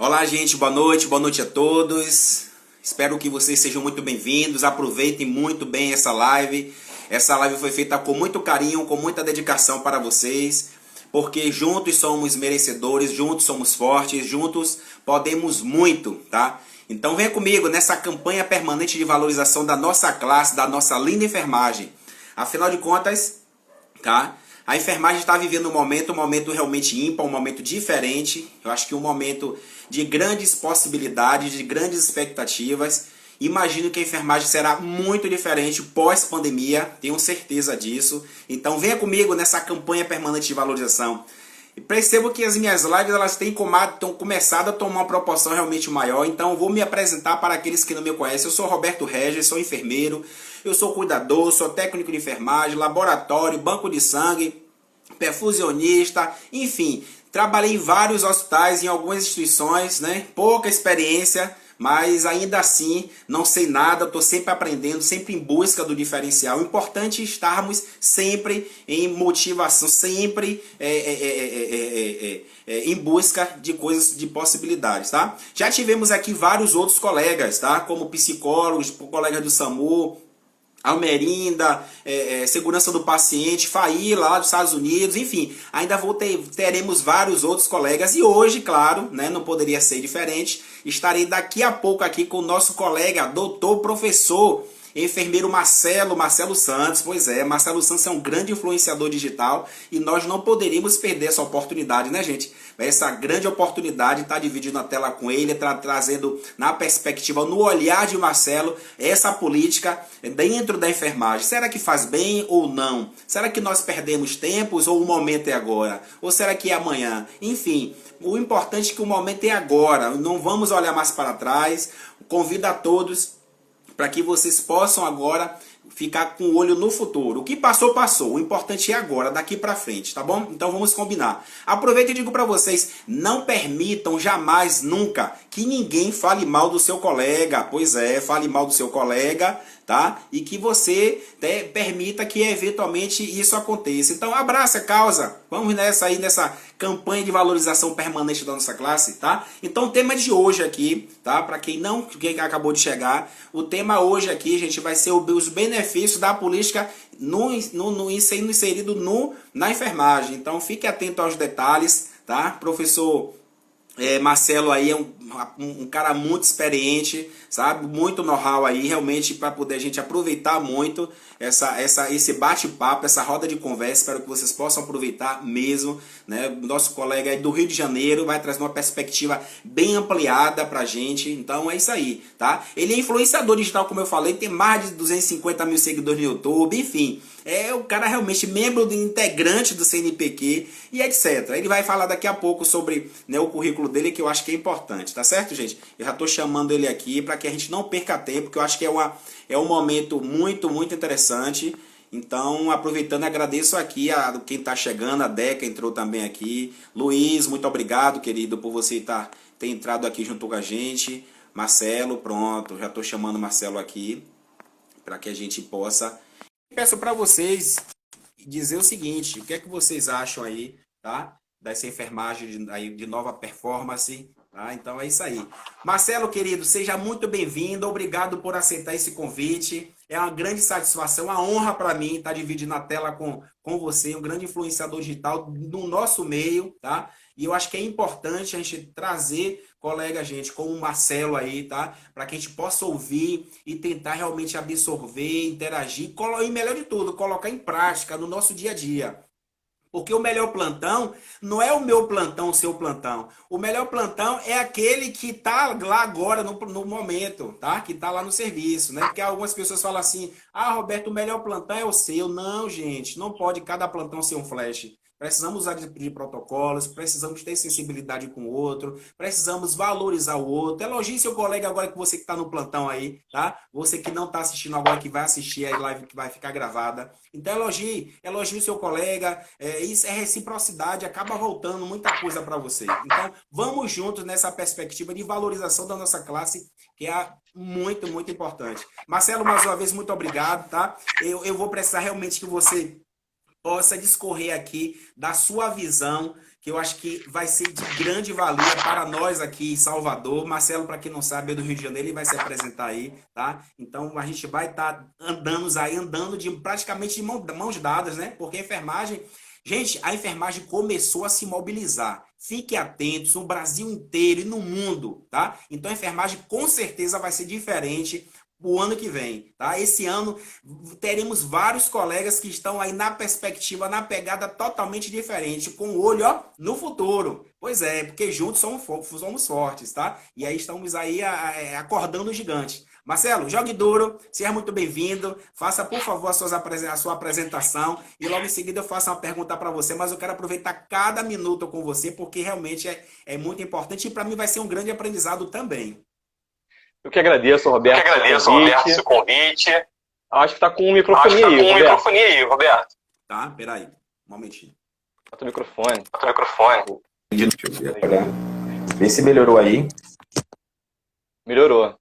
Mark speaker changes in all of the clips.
Speaker 1: Olá, gente, boa noite a todos. Espero que vocês sejam muito bem-vindos. Aproveitem muito bem essa live. Essa live foi feita com muito carinho, com muita dedicação para vocês, porque juntos somos merecedores, juntos somos fortes, juntos podemos muito, tá? Então venha comigo nessa campanha permanente de valorização da nossa classe, da nossa linda enfermagem. Afinal de contas, tá? A enfermagem está vivendo um momento realmente ímpar, um momento diferente. Eu acho que um momento de grandes possibilidades, de grandes expectativas. Imagino que a enfermagem será muito diferente pós-pandemia, tenho certeza disso. Então venha comigo nessa campanha permanente de valorização. E percebo que as minhas lives elas têm começado a tomar uma proporção realmente maior. Então eu vou me apresentar para aqueles que não me conhecem. Eu sou Roberto Regis, sou enfermeiro, eu sou cuidador, sou técnico de enfermagem, laboratório, banco de sangue, perfusionista, enfim. Trabalhei em vários hospitais, em algumas instituições, né? Pouca experiência, mas ainda assim não sei nada, estou sempre aprendendo, sempre em busca do diferencial. O importante é estarmos sempre em motivação, sempre em busca de coisas, de possibilidades, tá? Já tivemos aqui vários outros colegas, tá? Como psicólogos, colegas do SAMU, Almerinda, segurança do paciente, FAI lá dos Estados Unidos, enfim, ainda teremos vários outros colegas e hoje, claro, né, não poderia ser diferente, estarei daqui a pouco aqui com o nosso colega, doutor, professor, enfermeiro Marcelo Santos. Pois é, Marcelo Santos é um grande influenciador digital e nós não poderíamos perder essa oportunidade, né, gente? Essa grande oportunidade está dividindo a tela com ele, trazendo na perspectiva, no olhar de Marcelo, essa política dentro da enfermagem. Será que faz bem ou não? Será que nós perdemos tempos ou o momento é agora? Ou será que é amanhã? Enfim, o importante é que o momento é agora, não vamos olhar mais para trás. Convido a todos para que vocês possam agora ficar com o olho no futuro. O que passou, passou. O importante é agora, daqui para frente, tá bom? Então vamos combinar. Aproveito e digo para vocês, não permitam jamais, nunca, que ninguém fale mal do seu colega. Pois é, fale mal do seu colega, tá? E que você permita que eventualmente isso aconteça. Então abraça a causa. Vamos nessa campanha de valorização permanente da nossa classe, tá? Então o tema de hoje aqui, tá? Para quem acabou de chegar, o tema hoje aqui, gente, vai ser os benefícios da política inserido na enfermagem. Então fique atento aos detalhes, tá? Professor Marcelo aí é um cara muito experiente, sabe? Muito know-how aí, realmente, para poder a gente aproveitar muito esse bate-papo, essa roda de conversa. Espero que vocês possam aproveitar mesmo, né? Nosso colega aí do Rio de Janeiro vai trazer uma perspectiva bem ampliada pra gente. Então é isso aí, tá? Ele é influenciador digital, como eu falei, tem mais de 250 mil seguidores no YouTube, enfim. É o cara realmente membro integrante do CNPq e etc. Ele vai falar daqui a pouco sobre, né, o currículo dele, que eu acho que é importante, tá certo, gente? Eu já estou chamando ele aqui para que a gente não perca tempo, que eu acho que é um momento muito, muito interessante. Então, aproveitando, agradeço aqui a quem está chegando, a Deca entrou também aqui. Luiz, muito obrigado, querido, por você ter entrado aqui junto com a gente. Marcelo, pronto, já estou chamando o Marcelo aqui para que a gente possa... Peço para vocês dizer o seguinte, o que é que vocês acham aí, tá? Dessa enfermagem de nova performance, tá? Então é isso aí. Marcelo, querido, seja muito bem-vindo, obrigado por aceitar esse convite. É uma grande satisfação, uma honra para mim estar dividindo a tela com você, um grande influenciador digital no nosso meio, tá? E eu acho que é importante a gente trazer gente como o Marcelo aí, tá? Para que a gente possa ouvir e tentar realmente absorver, interagir e, melhor de tudo, colocar em prática no nosso dia a dia. Porque o melhor plantão não é o meu plantão, o seu plantão. O melhor plantão é aquele que está lá agora, no momento, tá? Que está lá no serviço, né? Porque algumas pessoas falam assim, Roberto, o melhor plantão é o seu. Não, gente, não pode cada plantão ser um flash. Precisamos usar de protocolos, precisamos ter sensibilidade com o outro, precisamos valorizar o outro. Elogie seu colega agora, que você que está no plantão aí, tá? Você que não está assistindo agora, que vai assistir a live que vai ficar gravada. Então elogie o seu colega, isso é reciprocidade, acaba voltando muita coisa para você. Então vamos juntos nessa perspectiva de valorização da nossa classe, que é muito, muito importante. Marcelo, mais uma vez, muito obrigado, tá? Eu vou precisar realmente que você possa discorrer aqui da sua visão, que eu acho que vai ser de grande valia para nós aqui em Salvador. Marcelo, para quem não sabe, é do Rio de Janeiro, ele vai se apresentar aí, tá? Então a gente vai estar andando de praticamente de mãos dadas, né? Porque a enfermagem, gente, a enfermagem começou a se mobilizar. Fiquem atentos, no Brasil inteiro e no mundo, tá? Então a enfermagem com certeza vai ser diferente o ano que vem, tá? Esse ano teremos vários colegas que estão aí na perspectiva, na pegada totalmente diferente, com o olho, ó, no futuro. Pois é, porque juntos somos fortes, tá? E aí estamos aí acordando o gigante. Marcelo, jogue duro, seja muito bem-vindo. Faça, por favor, a sua apresentação e logo em seguida eu faço uma pergunta para você, mas eu quero aproveitar cada minuto com você porque realmente é muito importante e para mim vai ser um grande aprendizado também.
Speaker 2: Eu que agradeço, Roberto, esse convite. Acho que está com um microfone aí, Roberto.
Speaker 1: Tá, peraí, um momentinho.
Speaker 2: Bota o microfone.
Speaker 1: Deixa eu ver agora. Vê se melhorou aí.
Speaker 2: Melhorou.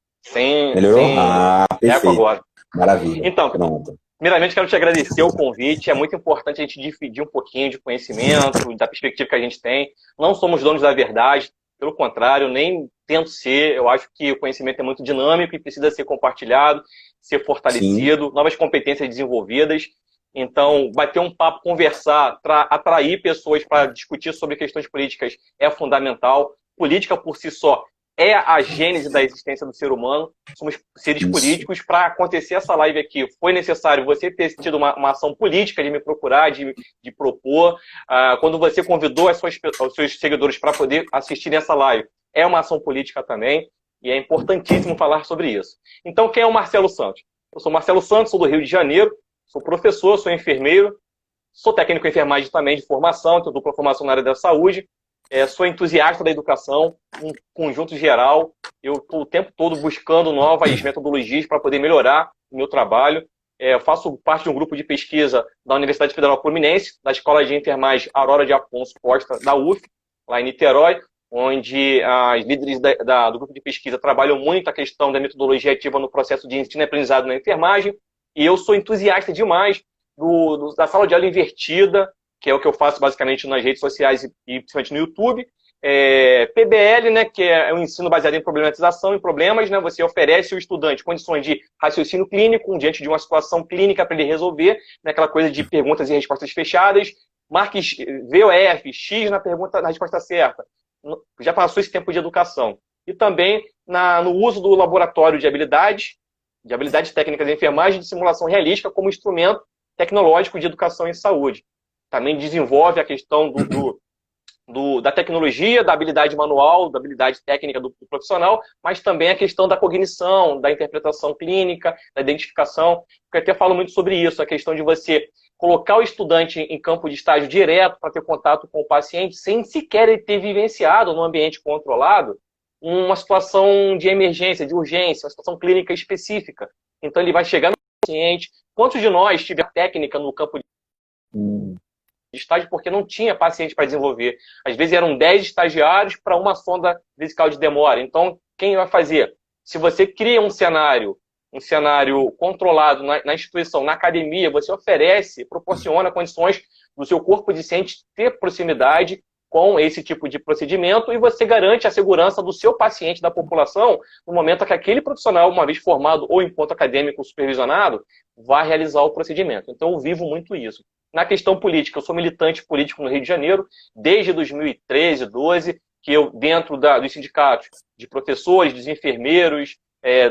Speaker 1: Melhorou? Perfeito.
Speaker 2: Agora.
Speaker 1: Maravilha.
Speaker 2: Então,
Speaker 1: pronto.
Speaker 2: Primeiramente, quero te agradecer o convite. É muito importante a gente dividir um pouquinho de conhecimento, da perspectiva que a gente tem. Não somos donos da verdade, pelo contrário, nem tento ser. Eu acho que o conhecimento é muito dinâmico e precisa ser compartilhado, ser fortalecido, Sim. novas competências desenvolvidas. Então, bater um papo, conversar, atrair pessoas para discutir sobre questões políticas é fundamental. Política por si só é a gênese da existência do ser humano. Somos seres políticos. Para acontecer essa live aqui, foi necessário você ter tido uma ação política de me procurar, de propor. Quando você convidou os seus seguidores para poder assistir essa live, é uma ação política também, e é importantíssimo falar sobre isso. Então, quem é o Marcelo Santos? Eu sou Marcelo Santos, sou do Rio de Janeiro, sou professor, sou enfermeiro, sou técnico em enfermagem também de formação, tenho dupla formação na área da saúde, sou entusiasta da educação, um conjunto geral. Eu estou o tempo todo buscando novas metodologias para poder melhorar o meu trabalho. Faço parte de um grupo de pesquisa da Universidade Federal Fluminense, da Escola de Enfermagem Aurora de Afonso Costa, da UF, lá em Niterói, onde as líderes do grupo de pesquisa trabalham muito a questão da metodologia ativa no processo de ensino e aprendizado na enfermagem. E eu sou entusiasta demais da sala de aula invertida, que é o que eu faço basicamente nas redes sociais e principalmente no YouTube. PBL, né, que é um ensino baseado em problematização e problemas, né, você oferece ao estudante condições de raciocínio clínico diante de uma situação clínica para ele resolver, né, aquela coisa de perguntas e respostas fechadas, marque VOF, X na resposta certa. Já passou esse tempo de educação. E também no uso do laboratório de habilidades técnicas de enfermagem de simulação realística como instrumento tecnológico de educação em saúde. Também desenvolve a questão da tecnologia, da habilidade manual, da habilidade técnica do profissional, mas também a questão da cognição, da interpretação clínica, da identificação. Eu até falo muito sobre isso, a questão de você colocar o estudante em campo de estágio direto para ter contato com o paciente, sem sequer ele ter vivenciado no ambiente controlado uma situação de emergência, de urgência, uma situação clínica específica. Então ele vai chegar no paciente. Quantos de nós tiver técnica no campo de estágio porque não tinha paciente para desenvolver? Às vezes eram 10 estagiários para uma sonda vesical de demora. Então, quem vai fazer? Se você cria um cenário controlado na instituição, na academia, você proporciona condições do seu corpo discente ter proximidade com esse tipo de procedimento e você garante a segurança do seu paciente, da população, no momento que aquele profissional, uma vez formado ou em ponto acadêmico supervisionado, vai realizar o procedimento. Então, eu vivo muito isso. Na questão política, eu sou militante político no Rio de Janeiro, desde 2013, 2012, que eu, dentro dos sindicatos de professores, dos enfermeiros,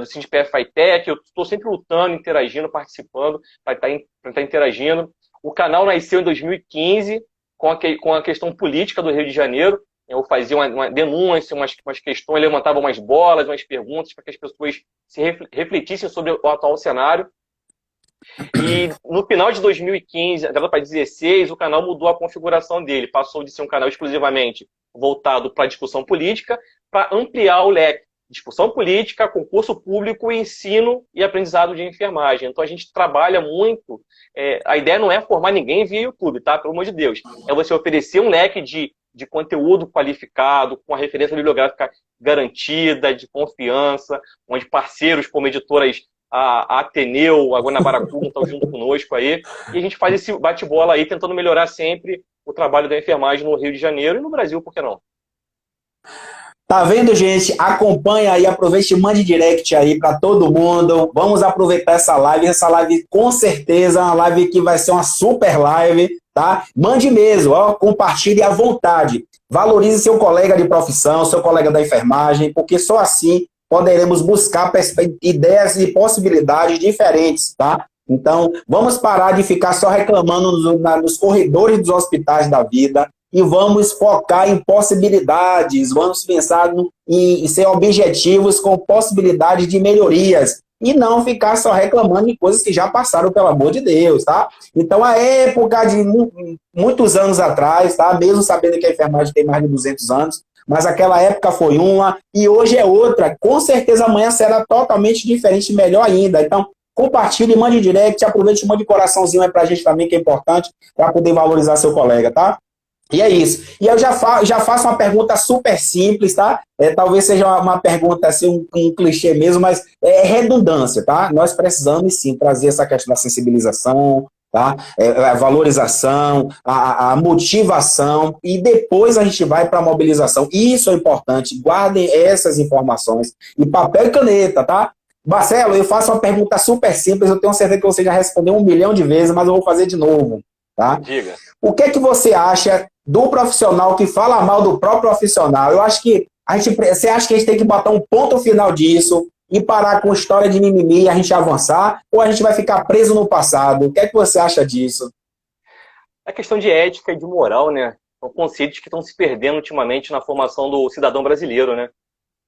Speaker 2: do Sindipef FAITEC, eu estou sempre lutando, interagindo, participando, para estar interagindo. O canal nasceu em 2015, com a questão política do Rio de Janeiro. Eu fazia uma denúncia, umas questões, levantava umas bolas, umas perguntas, para que as pessoas se refletissem sobre o atual cenário. E no final de 2015, agora para 2016, o canal mudou a configuração dele. Passou de ser um canal exclusivamente voltado para a discussão política, para ampliar o leque. Discussão política, concurso público, ensino e aprendizado de enfermagem. Então a gente trabalha muito. A ideia não é formar ninguém via YouTube, tá? Pelo amor de Deus. É você oferecer um leque de conteúdo qualificado, com a referência bibliográfica garantida, de confiança, onde parceiros como editoras a Ateneu, a Guanabara Cultura estão junto conosco aí. E a gente faz esse bate-bola aí, tentando melhorar sempre o trabalho da enfermagem no Rio de Janeiro e no Brasil, por que não?
Speaker 1: Tá vendo, gente? Acompanha aí, aproveite e mande direct aí para todo mundo. Vamos aproveitar essa live. Essa live, com certeza, é uma live que vai ser uma super live, tá? Mande mesmo, ó, compartilhe à vontade. Valorize seu colega de profissão, seu colega da enfermagem, porque só assim poderemos buscar ideias e possibilidades diferentes, tá? Então, vamos parar de ficar só reclamando nos corredores dos hospitais da vida e vamos focar em possibilidades, vamos pensar em ser objetivos com possibilidades de melhorias e não ficar só reclamando de coisas que já passaram, pelo amor de Deus, tá? Então, a época de muitos anos atrás, tá? Mesmo sabendo que a enfermagem tem mais de 200 anos, mas aquela época foi uma e hoje é outra. Com certeza amanhã será totalmente diferente, melhor ainda. Então, compartilhe, mande direct, aproveite e mande coraçãozinho aí pra gente também, que é importante, para poder valorizar seu colega, tá? E é isso. E eu já faço uma pergunta super simples, tá? Talvez seja uma pergunta assim, um clichê mesmo, mas é redundância, tá? Nós precisamos sim trazer essa questão da sensibilização, tá? A valorização, a motivação, e depois a gente vai para a mobilização. Isso é importante. Guardem essas informações e papel e caneta, tá? Marcelo, eu faço uma pergunta super simples, eu tenho certeza que você já respondeu 1 milhão de vezes, mas eu vou fazer de novo, tá?
Speaker 2: Diga.
Speaker 1: O que é que você acha do profissional que fala mal do próprio profissional? Eu acho que você acha que a gente tem que botar um ponto final disso e parar com história de mimimi e a gente avançar? Ou a gente vai ficar preso no passado? O que é que você acha disso?
Speaker 2: É questão de ética e de moral, né? São conceitos que estão se perdendo ultimamente na formação do cidadão brasileiro, né?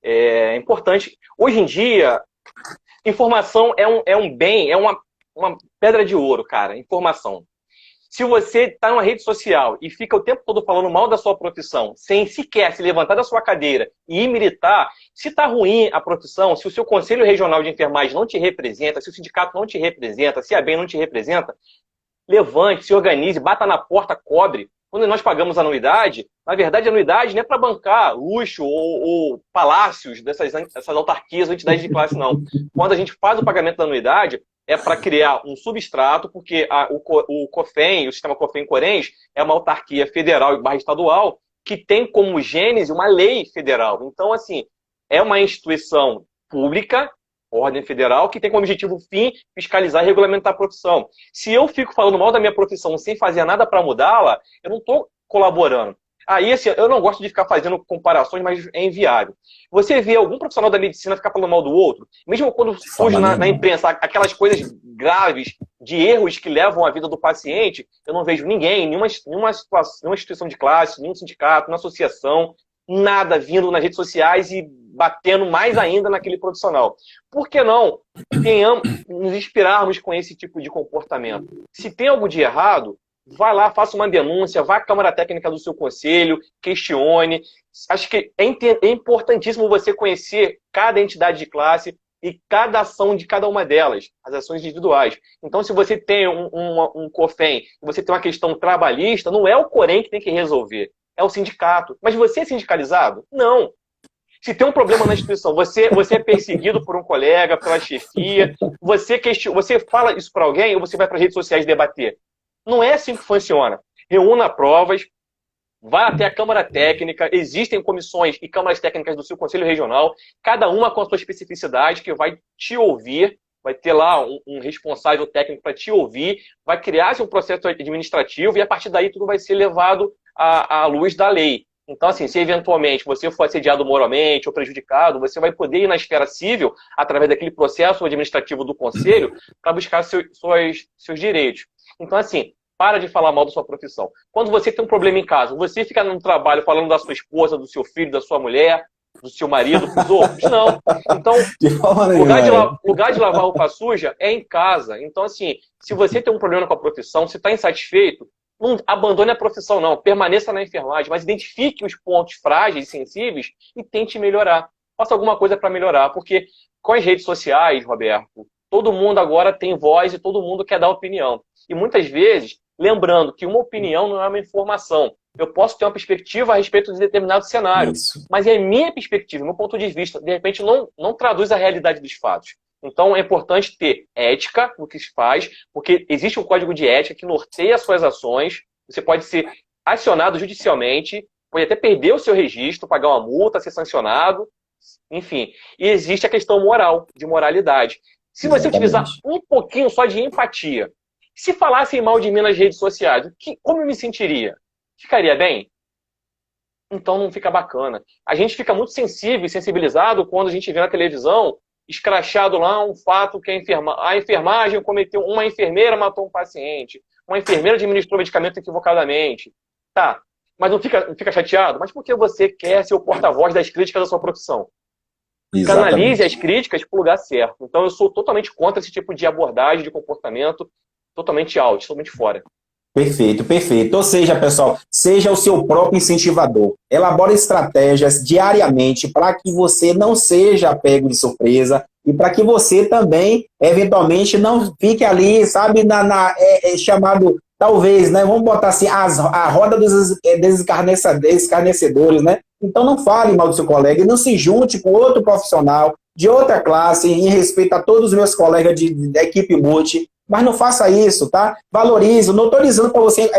Speaker 2: É importante. Hoje em dia, informação é um bem, é uma pedra de ouro, cara. Informação. Se você está numa rede social e fica o tempo todo falando mal da sua profissão, sem sequer se levantar da sua cadeira e ir militar, se está ruim a profissão, se o seu conselho regional de enfermagem não te representa, se o sindicato não te representa, se a ABEM não te representa, levante, se organize, bata na porta, cobre. Quando nós pagamos anuidade, na verdade a anuidade não é para bancar luxo ou palácios dessas autarquias ou entidades de classe, não. Quando a gente faz o pagamento da anuidade, é para criar um substrato, porque o COFEN, o sistema COFEN-Corens, é uma autarquia federal e estadual que tem como gênese uma lei federal. Então, assim, é uma instituição pública, ordem federal, que tem como objetivo fim fiscalizar e regulamentar a profissão. Se eu fico falando mal da minha profissão sem fazer nada para mudá-la, eu não estou colaborando. Aí, assim, eu não gosto de ficar fazendo comparações, mas é inviável. Você vê algum profissional da medicina ficar falando mal do outro, mesmo quando surge na imprensa aquelas coisas graves de erros que levam a vida do paciente, eu não vejo ninguém, nenhuma instituição de classe, nenhum sindicato, nenhuma associação, nada vindo nas redes sociais e batendo mais ainda naquele profissional. Por que não nos inspirarmos com esse tipo de comportamento? Se tem algo de errado, vai lá, faça uma denúncia, vá à Câmara Técnica do seu conselho, questione. Acho que é importantíssimo você conhecer cada entidade de classe e cada ação de cada uma delas, as ações individuais. Então, se você tem um COFEN, você tem uma questão trabalhista, não é o Corém que tem que resolver, é o sindicato. Mas você é sindicalizado? Não. Se tem um problema na instituição, você é perseguido por um colega, pela chefia, você fala isso para alguém ou você vai para as redes sociais debater? Não é assim que funciona. Reúna provas, vá até a Câmara Técnica, existem comissões e câmaras técnicas do seu Conselho Regional, cada uma com a sua especificidade, que vai te ouvir, vai ter lá um responsável técnico para te ouvir, vai criar-se um processo administrativo e a partir daí tudo vai ser levado à luz da lei. Então, assim, se eventualmente você for assediado moralmente ou prejudicado, você vai poder ir na esfera civil, através daquele processo administrativo do Conselho, para buscar seus direitos. Então, assim, para de falar mal da sua profissão. Quando você tem um problema em casa, você fica no trabalho falando da sua esposa, do seu filho, da sua mulher, do seu marido, dos outros? Não. Então, o lugar de lavar roupa suja é em casa. Então, assim, se você tem um problema com a profissão, se está insatisfeito, não abandone a profissão, não. Permaneça na enfermagem, mas identifique os pontos frágeis e sensíveis e tente melhorar. Faça alguma coisa para melhorar, porque com as redes sociais, Roberto, todo mundo agora tem voz e todo mundo quer dar opinião. E muitas vezes, lembrando que uma opinião não é uma informação. Eu posso ter uma perspectiva a respeito de determinado cenário, mas é minha perspectiva, meu ponto de vista. De repente, não traduz a realidade dos fatos. Então, é importante ter ética no que se faz, porque existe um código de ética que norteia as suas ações. Você pode ser acionado judicialmente, pode até perder o seu registro, pagar uma multa, ser sancionado, enfim. E existe a questão moral, de moralidade. Se você utilizar
Speaker 1: Exatamente.
Speaker 2: um pouquinho só de empatia, se falassem mal de mim nas redes sociais, como eu me sentiria? Ficaria bem? Então não fica bacana. A gente fica muito sensível e sensibilizado quando a gente vê na televisão escrachado lá um fato que a enfermagem cometeu, uma enfermeira matou um paciente, uma enfermeira administrou medicamento equivocadamente. Tá, mas não fica chateado? Mas por que você quer ser o porta-voz das críticas da sua profissão? Canalize
Speaker 1: Exatamente.
Speaker 2: as críticas para o lugar certo. Então eu sou totalmente contra esse tipo de abordagem, de comportamento, totalmente out, totalmente fora.
Speaker 1: Perfeito, perfeito. Ou seja, pessoal, seja o seu próprio incentivador. Elabore estratégias diariamente para que você não seja pego de surpresa e para que você também, eventualmente, não fique ali, sabe, chamado, talvez, né? Vamos botar assim, a roda dos escarnecedores, né? Então não fale mal do seu colega e não se junte com outro profissional de outra classe, em respeito a todos os meus colegas da equipe multi, mas não faça isso, tá? Valorize, não estou dizendo para você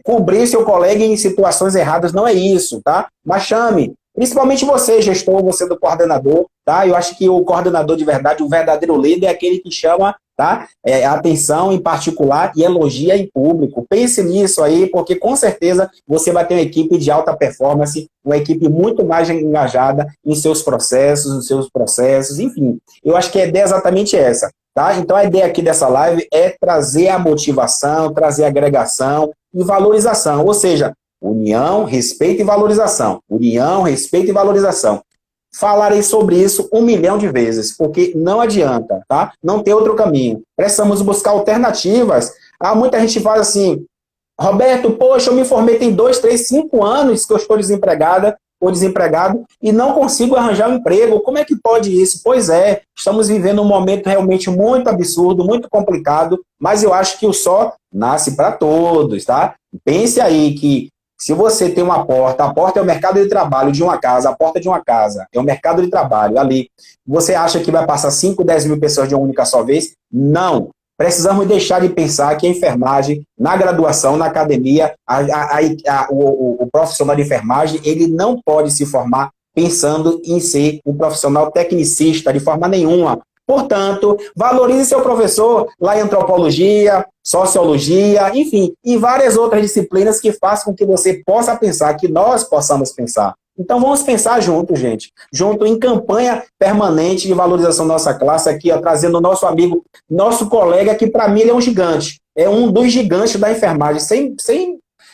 Speaker 1: cobrir seu colega em situações erradas, não é isso, tá? Mas chame, principalmente você, gestor, você do coordenador, tá? Eu acho que o coordenador de verdade, o verdadeiro líder é aquele que chama, tá? Atenção em particular e elogia em público. Pense nisso aí, porque com certeza você vai ter uma equipe de alta performance, uma equipe muito mais engajada em seus processos, enfim. Eu acho que a ideia é exatamente essa. Tá? Então, a ideia aqui dessa live é trazer a motivação, trazer a agregação e valorização. Ou seja, união, respeito e valorização. União, respeito e valorização. Falarei sobre isso 1 milhão de vezes, porque não adianta, tá? Não tem outro caminho. Precisamos buscar alternativas. Muita gente fala assim, Roberto, poxa, eu me formei tem 2, 3, 5 anos que eu estou desempregada ou desempregado e não consigo arranjar um emprego. Como é que pode isso? Pois é, estamos vivendo um momento realmente muito absurdo, muito complicado, mas eu acho que o sol nasce para todos, tá? Pense aí que se você tem uma porta, a porta é o mercado de trabalho de uma casa, a porta de uma casa é o mercado de trabalho ali. Você acha que vai passar 5, 10 mil pessoas de uma única só vez? Não. Precisamos deixar de pensar que a enfermagem, na graduação, na academia, o profissional de enfermagem, ele não pode se formar pensando em ser um profissional tecnicista de forma nenhuma. Portanto, valorize seu professor lá em antropologia, sociologia, enfim, e várias outras disciplinas que façam com que você possa pensar, que nós possamos pensar. Então vamos pensar junto, gente. Junto em campanha permanente de valorização da nossa classe aqui, ó, trazendo o nosso amigo, nosso colega, que para mim ele é um gigante. É um dos gigantes da enfermagem.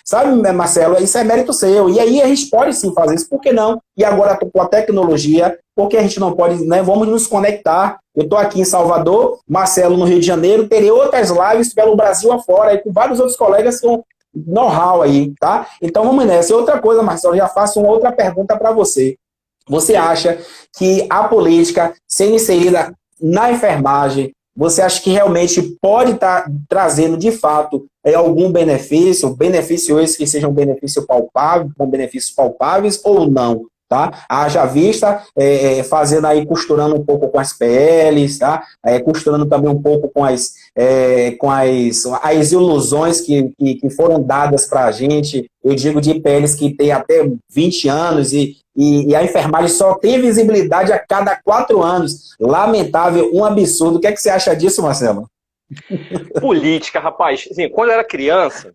Speaker 1: Sabe, Marcelo, isso é mérito seu. E aí a gente pode sim fazer isso, por que não? E agora com a tecnologia, por que a gente não pode, né? Vamos nos conectar. Eu estou aqui em Salvador, Marcelo no Rio de Janeiro, terei outras lives pelo Brasil afora, aí, com vários outros colegas com know-how aí, tá? Então vamos nessa. E outra coisa, Marcelo, eu já faço uma outra pergunta para você. Você acha que a política sendo inserida na enfermagem, você acha que realmente pode estar trazendo, de fato, algum benefício esse que seja um benefício palpável, com benefícios palpáveis ou não? Tá? Haja vista, fazendo aí, costurando um pouco com as PLs, tá? Costurando também um pouco com as ilusões que foram dadas para a gente, eu digo de PLs que tem até 20 anos e a enfermagem só tem visibilidade a cada 4 anos. Lamentável, um absurdo. O que é que você acha disso, Marcelo?
Speaker 2: Política, rapaz. Assim, quando eu era criança,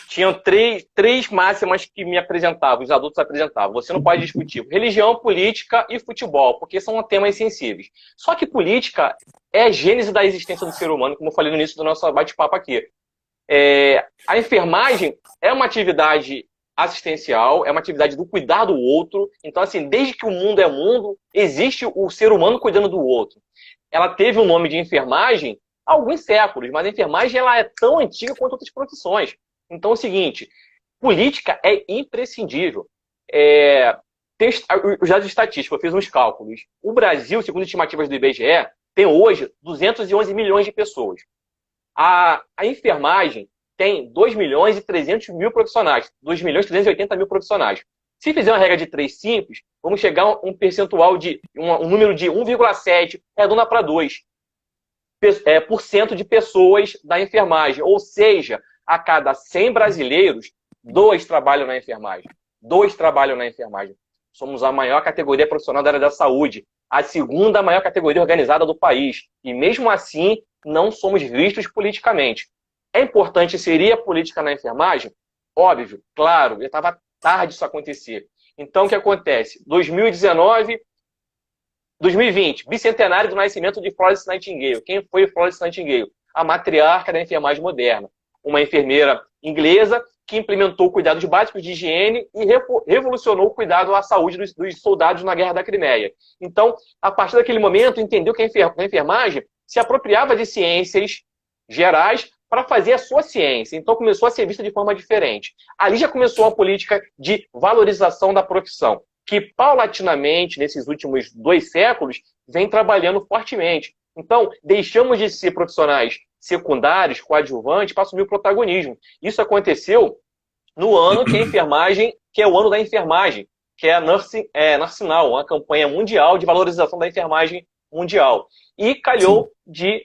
Speaker 2: tinham três máximas que me apresentavam, os adultos apresentavam. Você não pode discutir religião, política e futebol, porque são temas sensíveis. Só que política é a gênese da existência do ser humano, como eu falei no início do nosso bate-papo aqui. A enfermagem é uma atividade assistencial, é uma atividade do cuidar do outro. Então, assim, desde que o mundo é mundo, existe o ser humano cuidando do outro. Ela teve um nome de enfermagem há alguns séculos, mas a enfermagem ela é tão antiga quanto outras profissões. Então é o seguinte, política é imprescindível. Tem os dados estatísticos, eu fiz uns cálculos. O Brasil, segundo estimativas do IBGE, tem hoje 211 milhões de pessoas. A enfermagem tem 2 milhões e 300 mil profissionais, 2 milhões e 380 mil profissionais. Se fizer uma regra de 3 simples, vamos chegar a um percentual de, um número de 1,7, arredonda para 2% de pessoas da enfermagem. Ou seja, a cada 100 brasileiros, 2 trabalham na enfermagem. 2 trabalham na enfermagem. Somos a maior categoria profissional da área da saúde, a segunda maior categoria organizada do país. E mesmo assim, não somos vistos politicamente. É importante inserir a política na enfermagem? Óbvio, claro, já estava tarde isso acontecer. Então, o que acontece? 2019, 2020, bicentenário do nascimento de Florence Nightingale. Quem foi Florence Nightingale? A matriarca da enfermagem moderna. Uma enfermeira inglesa que implementou cuidados básicos de higiene e revolucionou o cuidado à saúde dos soldados na Guerra da Crimeia. Então, a partir daquele momento, entendeu que a enfermagem se apropriava de ciências gerais para fazer a sua ciência. Então, começou a ser vista de forma diferente. Ali já começou a política de valorização da profissão, que paulatinamente, nesses últimos 2 séculos, vem trabalhando fortemente. Então, deixamos de ser profissionais secundários, coadjuvantes, para assumir o protagonismo. Isso aconteceu no ano que a enfermagem, que é o ano da enfermagem, que é a Nurse Now, uma campanha mundial de valorização da enfermagem mundial. E calhou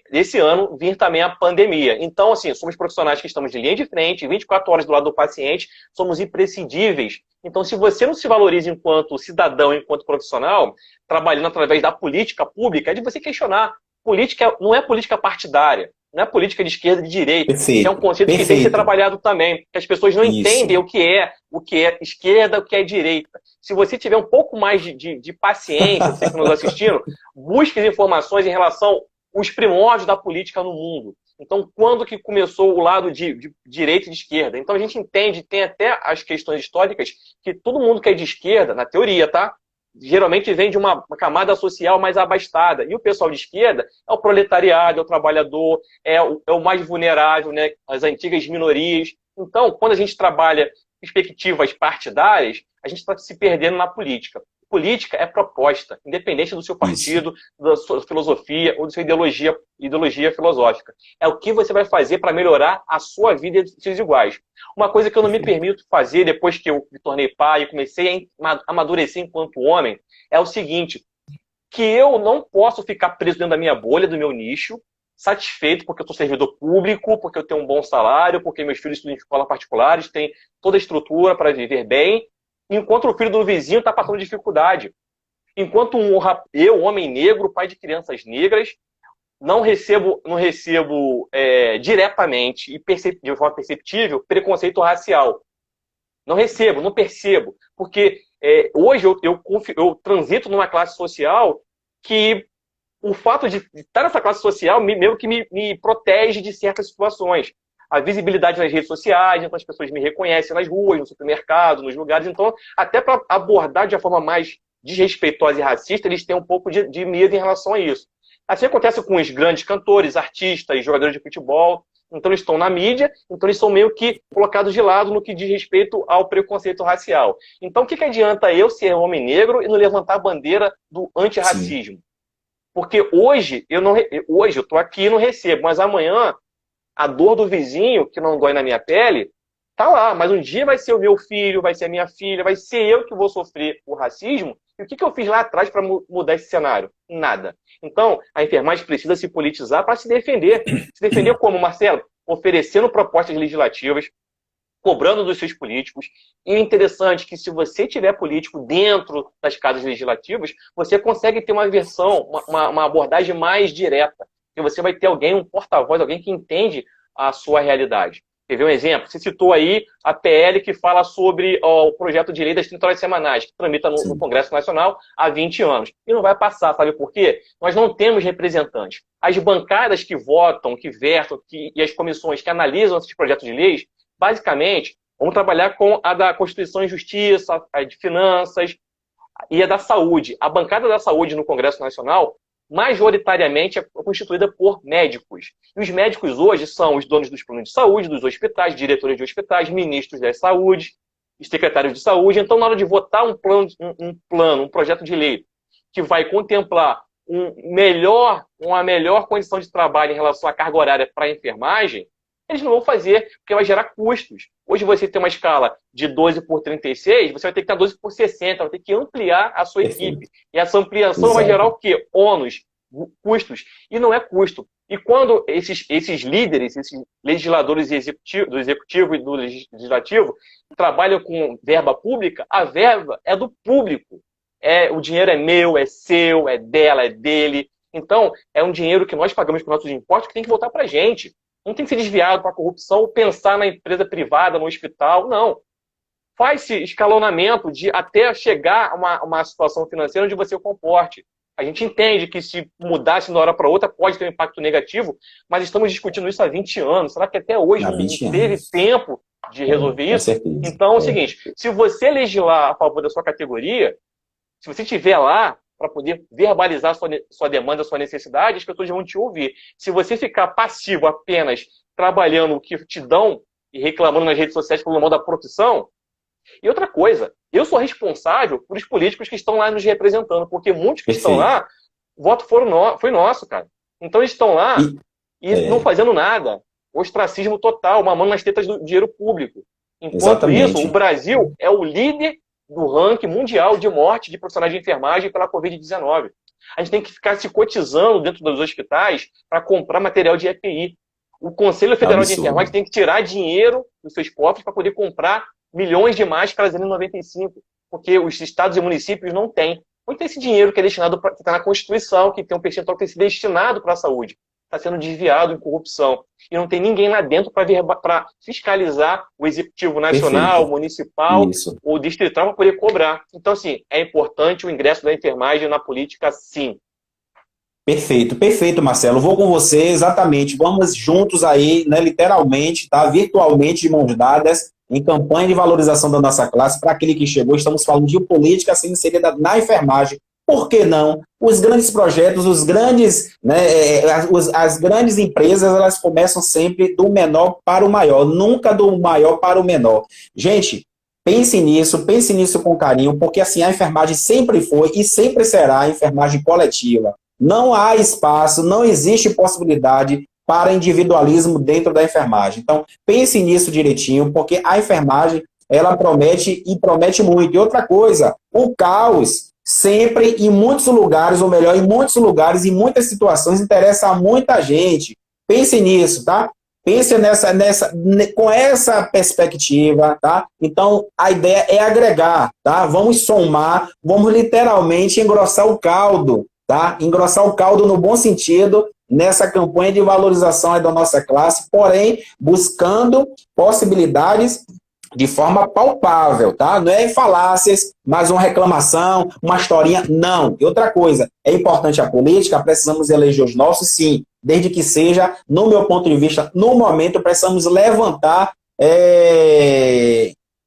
Speaker 2: desse ano vir também a pandemia. Então, assim, somos profissionais que estamos de linha de frente, 24 horas do lado do paciente, somos imprescindíveis. Então, se você não se valoriza enquanto cidadão, enquanto profissional, trabalhando através da política pública, é de você questionar. Política não é política partidária, não é política de esquerda e de direita.
Speaker 1: Perfeito.
Speaker 2: É um conceito que tem que ser trabalhado também, que as pessoas não entendem o que é esquerda, o que é direita. Se você tiver um pouco mais de paciência, você que está nos assistindo, busque as informações em relação aos primórdios da política no mundo. Então, quando que começou o lado de direita e de esquerda? Então, a gente entende, tem até as questões históricas, que todo mundo que é de esquerda, na teoria, tá? Geralmente vem de uma camada social mais abastada. E o pessoal de esquerda é o proletariado, é o trabalhador, é o mais vulnerável, né? As antigas minorias. Então, quando a gente trabalha perspectivas partidárias, a gente está se perdendo na política. Política é proposta, independente do seu partido, da sua filosofia ou da sua ideologia filosófica. É o que você vai fazer para melhorar a sua vida e seus iguais. Uma coisa que eu não me permito fazer depois que eu me tornei pai e comecei a amadurecer enquanto homem é o seguinte, que eu não posso ficar preso dentro da minha bolha, do meu nicho, satisfeito porque eu sou servidor público, porque eu tenho um bom salário, porque meus filhos estudam em escolas particulares, têm toda a estrutura para viver bem, enquanto o filho do vizinho está passando dificuldade. Enquanto eu, homem negro, pai de crianças negras, não recebo diretamente e de forma perceptível preconceito racial. Não recebo, não percebo. Porque hoje eu transito numa classe social que o fato de estar nessa classe social meio que me protege de certas situações. A visibilidade nas redes sociais, então as pessoas me reconhecem nas ruas, no supermercado, nos lugares. Então, até para abordar de uma forma mais desrespeitosa e racista, eles têm um pouco de medo em relação a isso. Assim acontece com os grandes cantores, artistas, jogadores de futebol. Então, eles estão na mídia, então eles são meio que colocados de lado no que diz respeito ao preconceito racial. Então, o que adianta eu ser homem negro e não levantar a bandeira do antirracismo? Porque hoje eu estou aqui e não recebo, mas amanhã a dor do vizinho, que não dói na minha pele, tá lá. Mas um dia vai ser o meu filho, vai ser a minha filha, vai ser eu que vou sofrer o racismo. E o que eu fiz lá atrás para mudar esse cenário? Nada. Então, a enfermagem precisa se politizar para se defender. Se defender como, Marcelo? Oferecendo propostas legislativas, cobrando dos seus políticos. E o interessante é que se você tiver político dentro das casas legislativas, você consegue ter uma versão, uma abordagem mais direta. E você vai ter alguém, um porta-voz, alguém que entende a sua realidade. Quer ver um exemplo? Você citou aí a PL que fala sobre o projeto de lei das 30 horas semanais, que tramita no Congresso Nacional há 20 anos. E não vai passar, sabe por quê? Nós não temos representantes. As bancadas que votam, que vetam, e as comissões que analisam esses projetos de leis, basicamente, vamos trabalhar com a da Constituição e Justiça, a de Finanças e a da Saúde. A bancada da Saúde no Congresso Nacional majoritariamente é constituída por médicos. E os médicos hoje são os donos dos planos de saúde, dos hospitais, diretores de hospitais, ministros da saúde, secretários de saúde. Então, na hora de votar um projeto de lei que vai contemplar uma melhor condição de trabalho em relação à carga horária para a enfermagem, eles não vão fazer, porque vai gerar custos. Hoje você tem uma escala de 12 por 36, você vai ter que ter 12 por 60, vai ter que ampliar a sua equipe. E essa ampliação vai gerar o quê? Ônus, custos. E não é custo. E quando esses líderes, esses legisladores do executivo e do legislativo trabalham com verba pública, a verba é do público. O dinheiro é meu, é seu, é dela, é dele. Então, é um dinheiro que nós pagamos com nossos impostos que tem que voltar para a gente. Não tem que ser desviado para a corrupção ou pensar na empresa privada, no hospital, não. Faz-se escalonamento até chegar a uma situação financeira onde você o comporte. A gente entende que se mudasse de uma hora para outra pode ter um impacto negativo, mas estamos discutindo isso há 20 anos. Será que até hoje não teve tempo de resolver isso? Então é o seguinte, se você legislar a favor da sua categoria, se você estiver lá para poder verbalizar sua demanda, sua necessidade, as pessoas vão te ouvir. Se você ficar passivo apenas trabalhando o que te dão e reclamando nas redes sociais pelo mal da profissão. E outra coisa, eu sou responsável por os políticos que estão lá nos representando, porque muitos que estão lá, o voto foi nosso, cara. Então eles estão lá e não fazendo nada. Ostracismo total, mamando nas tetas do dinheiro público. Enquanto isso, o Brasil é o líder do ranking mundial de morte de profissionais de enfermagem pela Covid-19. A gente tem que ficar se cotizando dentro dos hospitais para comprar material de EPI. O Conselho Federal de Enfermagem tem que tirar dinheiro dos seus cofres para poder comprar milhões de máscaras N95, porque os estados e municípios não têm. Não tem esse dinheiro que é destinado, que está na Constituição, que tem um percentual que tem sido destinado para a saúde. Está sendo desviado em corrupção. E não tem ninguém lá dentro para fiscalizar o executivo nacional, municipal ou distrital para poder cobrar. Então, assim, é importante o ingresso da enfermagem na política, sim.
Speaker 1: Perfeito, perfeito, Marcelo. Vou com você, exatamente. Vamos juntos aí, né, literalmente, tá? Virtualmente, de mãos dadas, em campanha de valorização da nossa classe. Para aquele que chegou, estamos falando de política sendo inserida na enfermagem. Por que não? Os grandes projetos, os grandes, né, as grandes empresas, elas começam sempre do menor para o maior, nunca do maior para o menor. Gente, pense nisso com carinho, porque assim, a enfermagem sempre foi e sempre será a enfermagem coletiva. Não há espaço, não existe possibilidade para individualismo dentro da enfermagem. Então, pense nisso direitinho, porque a enfermagem, ela promete e promete muito. E outra coisa, o caos sempre, em muitos lugares, ou melhor, em muitos lugares, em muitas situações, interessa a muita gente. Pense nisso, tá? Pense com essa perspectiva, tá? Então, a ideia é agregar, tá? Vamos somar, vamos literalmente engrossar o caldo, tá? Engrossar o caldo no bom sentido, nessa campanha de valorização da nossa classe, porém, buscando possibilidades de forma palpável, tá? Não é falácias, mas uma reclamação, uma historinha, não. E outra coisa, é importante a política, precisamos eleger os nossos, sim, desde que seja, no meu ponto de vista, no momento, precisamos levantar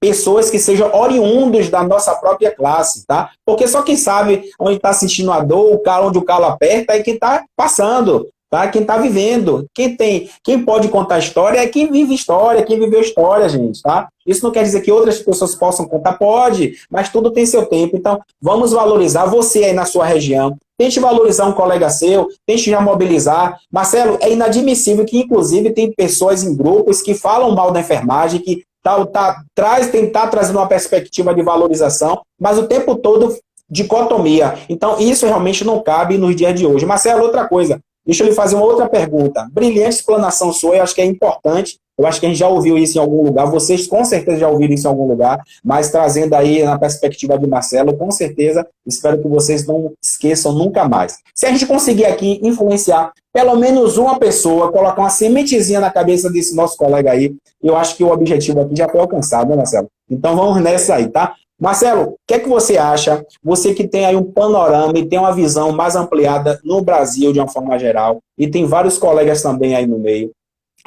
Speaker 1: pessoas que sejam oriundos da nossa própria classe, tá? Porque só quem sabe onde está sentindo a dor, onde o calo aperta, é quem está passando, tá? Quem está vivendo. Quem pode contar história é quem vive história, quem viveu história, gente, tá? Isso não quer dizer que outras pessoas possam contar, pode, mas tudo tem seu tempo. Então, vamos valorizar você aí na sua região. Tente valorizar um colega seu, tente já mobilizar. Marcelo, é inadmissível que, inclusive, tem pessoas em grupos que falam mal da enfermagem, que tentar trazer uma perspectiva de valorização, mas o tempo todo dicotomia. Então, isso realmente não cabe nos dias de hoje. Marcelo, outra coisa, deixa eu lhe fazer uma outra pergunta. Brilhante explanação sua, eu acho que é importante, eu acho que a gente já ouviu isso em algum lugar, vocês com certeza já ouviram isso em algum lugar, mas trazendo aí na perspectiva de Marcelo, com certeza, espero que vocês não esqueçam nunca mais. Se a gente conseguir aqui influenciar pelo menos uma pessoa, colocar uma sementezinha na cabeça desse nosso colega aí, eu acho que o objetivo aqui já foi alcançado, né, Marcelo? Então vamos nessa aí, tá? Marcelo, o que é que você acha? Você que tem aí um panorama e tem uma visão mais ampliada no Brasil de uma forma geral, e tem vários colegas também aí no meio,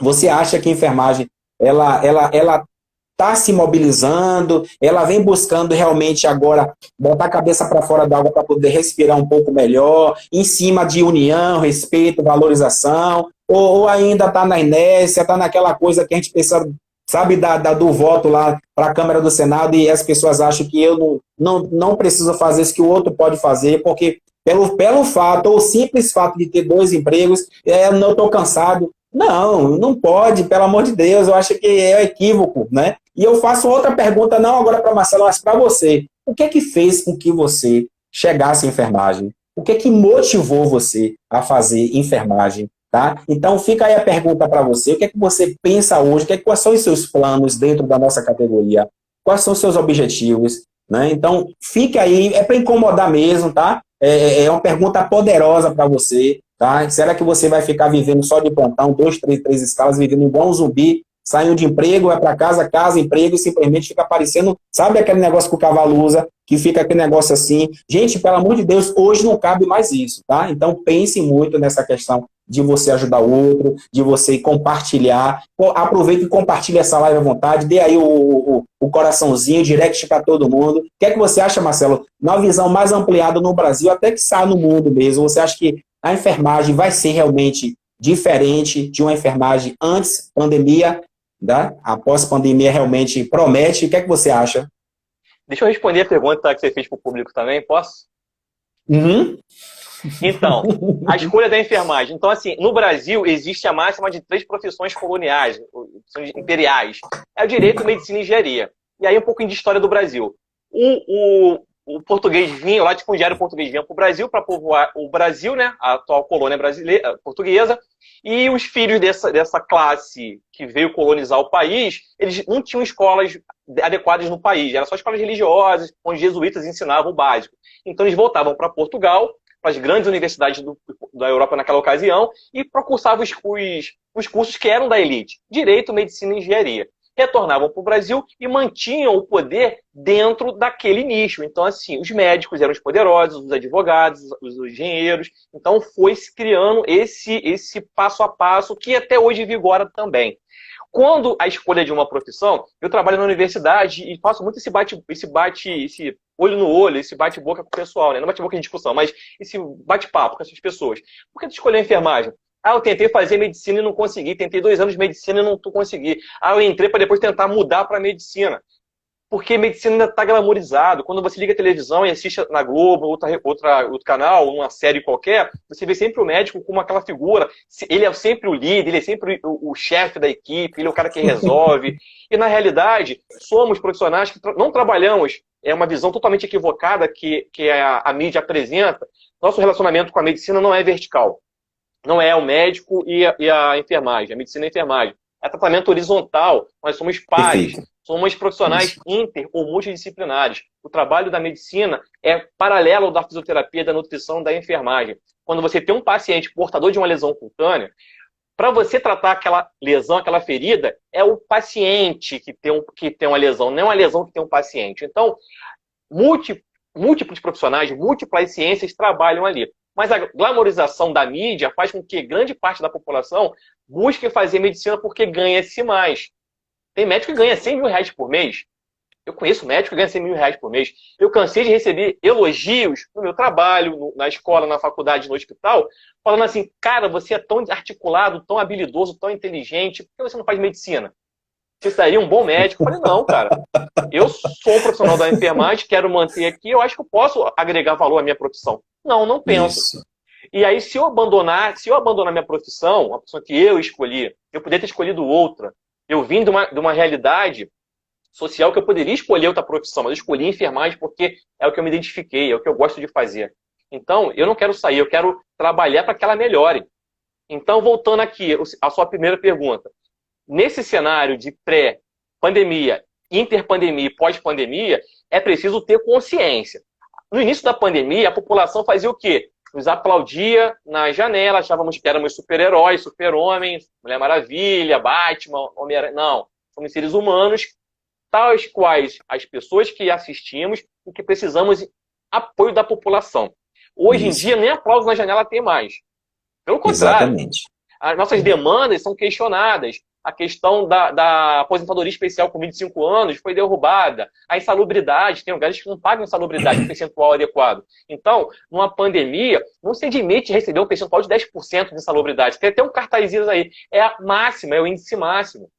Speaker 1: você acha que a enfermagem ela está se mobilizando, ela vem buscando realmente agora botar a cabeça para fora da água para poder respirar um pouco melhor, em cima de união, respeito, valorização, ou ainda está na inércia, está naquela coisa que a gente pensa, sabe, do voto lá para a Câmara do Senado e as pessoas acham que eu não preciso fazer isso que o outro pode fazer, porque pelo fato, ou simples fato de ter 2 empregos, eu não estou cansado. Não pode, pelo amor de Deus, eu acho que é equívoco, né? E eu faço outra pergunta, não agora para Marcelo, mas para você. O que é que fez com que você chegasse à enfermagem? O que é que motivou você a fazer enfermagem? Tá? Então fica aí a pergunta para você, o que é que você pensa hoje, quais são os seus planos dentro da nossa categoria, quais são os seus objetivos, né? Então fica aí, é para incomodar mesmo, tá? É uma pergunta poderosa para você, tá? Será que você vai ficar vivendo só de plantão, dois, três escalas, vivendo igual um zumbi, saindo de emprego, vai para casa, emprego, e simplesmente fica aparecendo, sabe aquele negócio que o cavalo usa, que fica aquele negócio assim? Gente, pelo amor de Deus, hoje não cabe mais isso, tá? Então pense muito nessa questão de você ajudar o outro, de você compartilhar. Aproveita e compartilha essa live à vontade, dê aí o coraçãozinho, direct para todo mundo. O que é que você acha, Marcelo? Na visão mais ampliada no Brasil, até que sai no mundo mesmo, você acha que a enfermagem vai ser realmente diferente de uma enfermagem antes pandemia, né? Após pandemia realmente promete? O que é que você acha?
Speaker 2: Deixa eu responder a pergunta que você fez para o público também, posso?
Speaker 1: Uhum.
Speaker 2: Então, a escolha da enfermagem. Então, assim, no Brasil existe a máxima de 3 profissões coloniais, imperiais. É o direito, medicina e engenharia. E aí um pouco de história do Brasil. O português vinha, o latifundiário português vinha para o Brasil para povoar o Brasil, né, a atual colônia brasileira, portuguesa, e os filhos dessa classe que veio colonizar o país, eles não tinham escolas adequadas no país, eram só escolas religiosas, onde jesuítas ensinavam o básico. Então eles voltavam para Portugal, para as grandes universidades da Europa naquela ocasião, e cursavam os cursos que eram da elite, direito, medicina e engenharia. Retornavam para o Brasil e mantinham o poder dentro daquele nicho. Então, assim, os médicos eram os poderosos, os advogados, os engenheiros. Então, foi se criando esse passo a passo que até hoje vigora também. Quando a escolha de uma profissão, eu trabalho na universidade e faço muito esse olho no olho, esse bate-boca com o pessoal, né? Não bate-boca de discussão, mas esse bate-papo com essas pessoas. Por que tu escolheu a enfermagem? Ah, eu tentei fazer medicina e não consegui. Tentei 2 anos de medicina e não consegui. Ah, eu entrei para depois tentar mudar para medicina. Porque medicina ainda está glamorizado. Quando você liga a televisão e assiste na Globo, outro canal, uma série qualquer, você vê sempre o médico como aquela figura. Ele é sempre o líder, ele é sempre o chefe da equipe, ele é o cara que resolve. E, na realidade, somos profissionais que não trabalhamos. É uma visão totalmente equivocada que a mídia apresenta. Nosso relacionamento com a medicina não é vertical. Não é o médico e a enfermagem, a medicina e a enfermagem. É tratamento horizontal, nós somos pares. Perfeito. Somos profissionais inter ou multidisciplinares. O trabalho da medicina é paralelo ao da fisioterapia, da nutrição, da enfermagem. Quando você tem um paciente portador de uma lesão cutânea, para você tratar aquela lesão, aquela ferida, é o paciente que tem uma lesão, não é uma lesão que tem um paciente. Então, múltiplos profissionais, múltiplas ciências trabalham ali. Mas a glamorização da mídia faz com que grande parte da população busque fazer medicina porque ganha-se mais. Tem médico que ganha 100 mil reais por mês. Eu conheço médico que ganha 100 mil reais por mês. Eu cansei de receber elogios no meu trabalho, na escola, na faculdade, no hospital, falando assim, cara, você é tão articulado, tão habilidoso, tão inteligente, por que você não faz medicina? Você seria um bom médico? Eu falei, não, cara. Eu sou um profissional da enfermagem, quero manter aqui, eu acho que eu posso agregar valor à minha profissão. Não penso. Isso. E aí, se eu abandonar minha profissão, a profissão que eu escolhi, eu poderia ter escolhido outra. Eu vim de uma realidade social que eu poderia escolher outra profissão, mas eu escolhi enfermagem porque é o que eu me identifiquei, é o que eu gosto de fazer. Então, eu não quero sair, eu quero trabalhar para que ela melhore. Então, voltando aqui, a sua primeira pergunta. Nesse cenário de pré-pandemia, interpandemia e pós-pandemia, é preciso ter consciência. No início da pandemia, a população fazia o quê? Nos aplaudia na janela, achávamos que éramos super-heróis, super-homens, Mulher Maravilha, Batman, Homem-Aranha. Não, somos seres humanos, tais quais as pessoas que assistimos e que precisamos de apoio da população. Hoje em dia, nem aplauso na janela tem mais. Pelo contrário, exatamente. As nossas demandas são questionadas. A questão da aposentadoria especial com 25 anos foi derrubada. A insalubridade, tem lugares que não pagam insalubridade, um percentual adequado. Então, numa pandemia, não se admite receber um percentual de 10% de insalubridade. Tem até um cartazinho aí. É a máxima, é o índice máximo.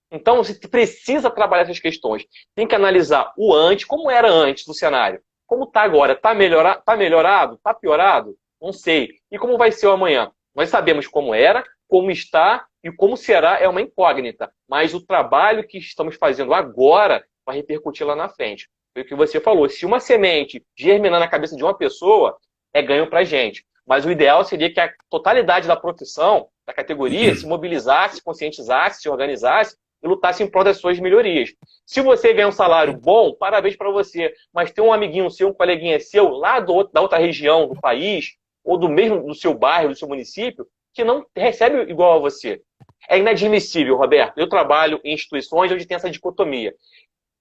Speaker 2: Então, você precisa trabalhar essas questões. Tem que analisar o antes, como era antes do cenário. Como está agora? Está melhorado? Está piorado? Não sei. E como vai ser o amanhã? Nós sabemos como era, como está e como será é uma incógnita. Mas o trabalho que estamos fazendo agora vai repercutir lá na frente. Foi o que você falou. Se uma semente germinar na cabeça de uma pessoa, é ganho para a gente. Mas o ideal seria que a totalidade da profissão, da categoria, se mobilizasse, se conscientizasse, se organizasse e lutasse em prol das suas melhorias. Se você ganha um salário bom, parabéns para você. Mas tem um amiguinho seu, um coleguinha seu, lá da outra região do país, ou do seu bairro, do seu município, que não recebe igual a você. É inadmissível, Roberto. Eu trabalho em instituições onde tem essa dicotomia.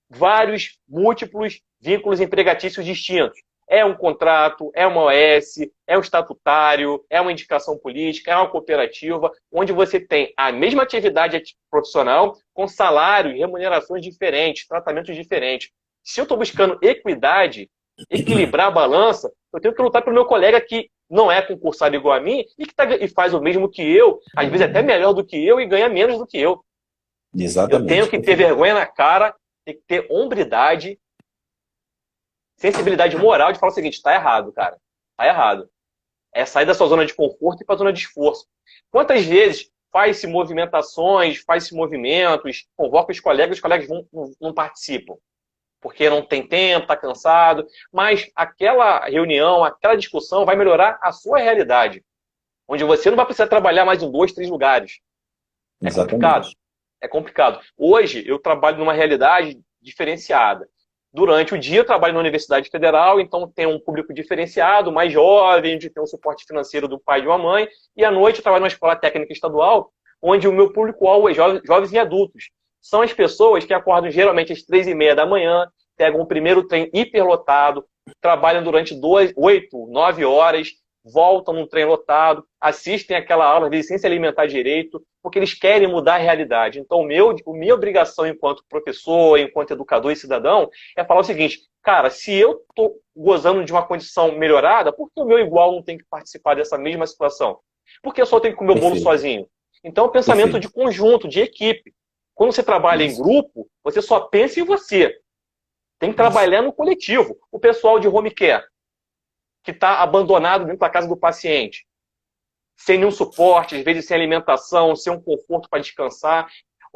Speaker 2: Vários, múltiplos vínculos empregatícios distintos. É um contrato, é uma OS, é um estatutário, é uma indicação política, é uma cooperativa, onde você tem a mesma atividade profissional com salário e remunerações diferentes, tratamentos diferentes. Se eu estou buscando equidade, equilibrar a balança, eu tenho que lutar pelo meu colega que não é concursado igual a mim e faz o mesmo que eu, às vezes até melhor do que eu e ganha menos do que eu.
Speaker 1: Exatamente.
Speaker 2: Eu tenho que ter vergonha na cara, tem que ter hombridade, sensibilidade moral de falar o seguinte, está errado, cara. Está errado. É sair da sua zona de conforto e para a zona de esforço. Quantas vezes faz-se movimentações, faz-se movimentos, convoca os colegas não participam. Porque não tem tempo, está cansado. Mas aquela reunião, aquela discussão vai melhorar a sua realidade. Onde você não vai precisar trabalhar mais em 2, 3 lugares. É complicado. É complicado. Hoje eu trabalho numa realidade diferenciada. Durante o dia eu trabalho na Universidade Federal, então tem um público diferenciado, mais jovem, onde tem um suporte financeiro do pai e de uma mãe. E à noite eu trabalho numa escola técnica estadual, onde o meu público-alvo é jovens e adultos. São as pessoas que acordam geralmente às 3h30 da manhã, pegam o primeiro trem hiperlotado, trabalham durante 8, 9 horas, voltam num trem lotado, assistem aquela aula de sem se alimentar direito, porque eles querem mudar a realidade. Então, minha obrigação enquanto professor, enquanto educador e cidadão, é falar o seguinte, cara, se eu estou gozando de uma condição melhorada, por que o meu igual não tem que participar dessa mesma situação? Por que eu só tenho que comer o bolo sozinho? Então, é um pensamento de conjunto, de equipe. Quando você trabalha em grupo, você só pensa em você. Tem que trabalhar no coletivo. O pessoal de home care, que está abandonado dentro da casa do paciente, sem nenhum suporte, às vezes sem alimentação, sem um conforto para descansar,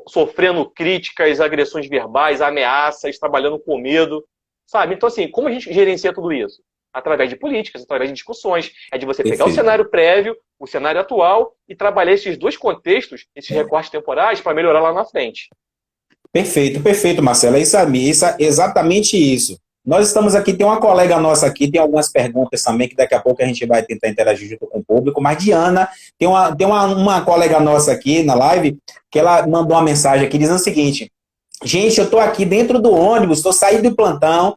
Speaker 2: sofrendo críticas, agressões verbais, ameaças, trabalhando com medo, sabe? Então, assim, como a gente gerencia tudo isso? Através de políticas, através de discussões. É de você pegar o cenário prévio, o cenário atual e trabalhar esses dois contextos, esses recortes temporais, para melhorar lá na frente.
Speaker 1: Perfeito, Marcelo. É isso, exatamente isso. Nós estamos aqui, tem uma colega nossa aqui, tem algumas perguntas também, que daqui a pouco a gente vai tentar interagir junto com o público, mas Diana, tem uma colega nossa aqui na live, que ela mandou uma mensagem aqui dizendo o seguinte, gente, eu estou aqui dentro do ônibus, estou saindo do plantão,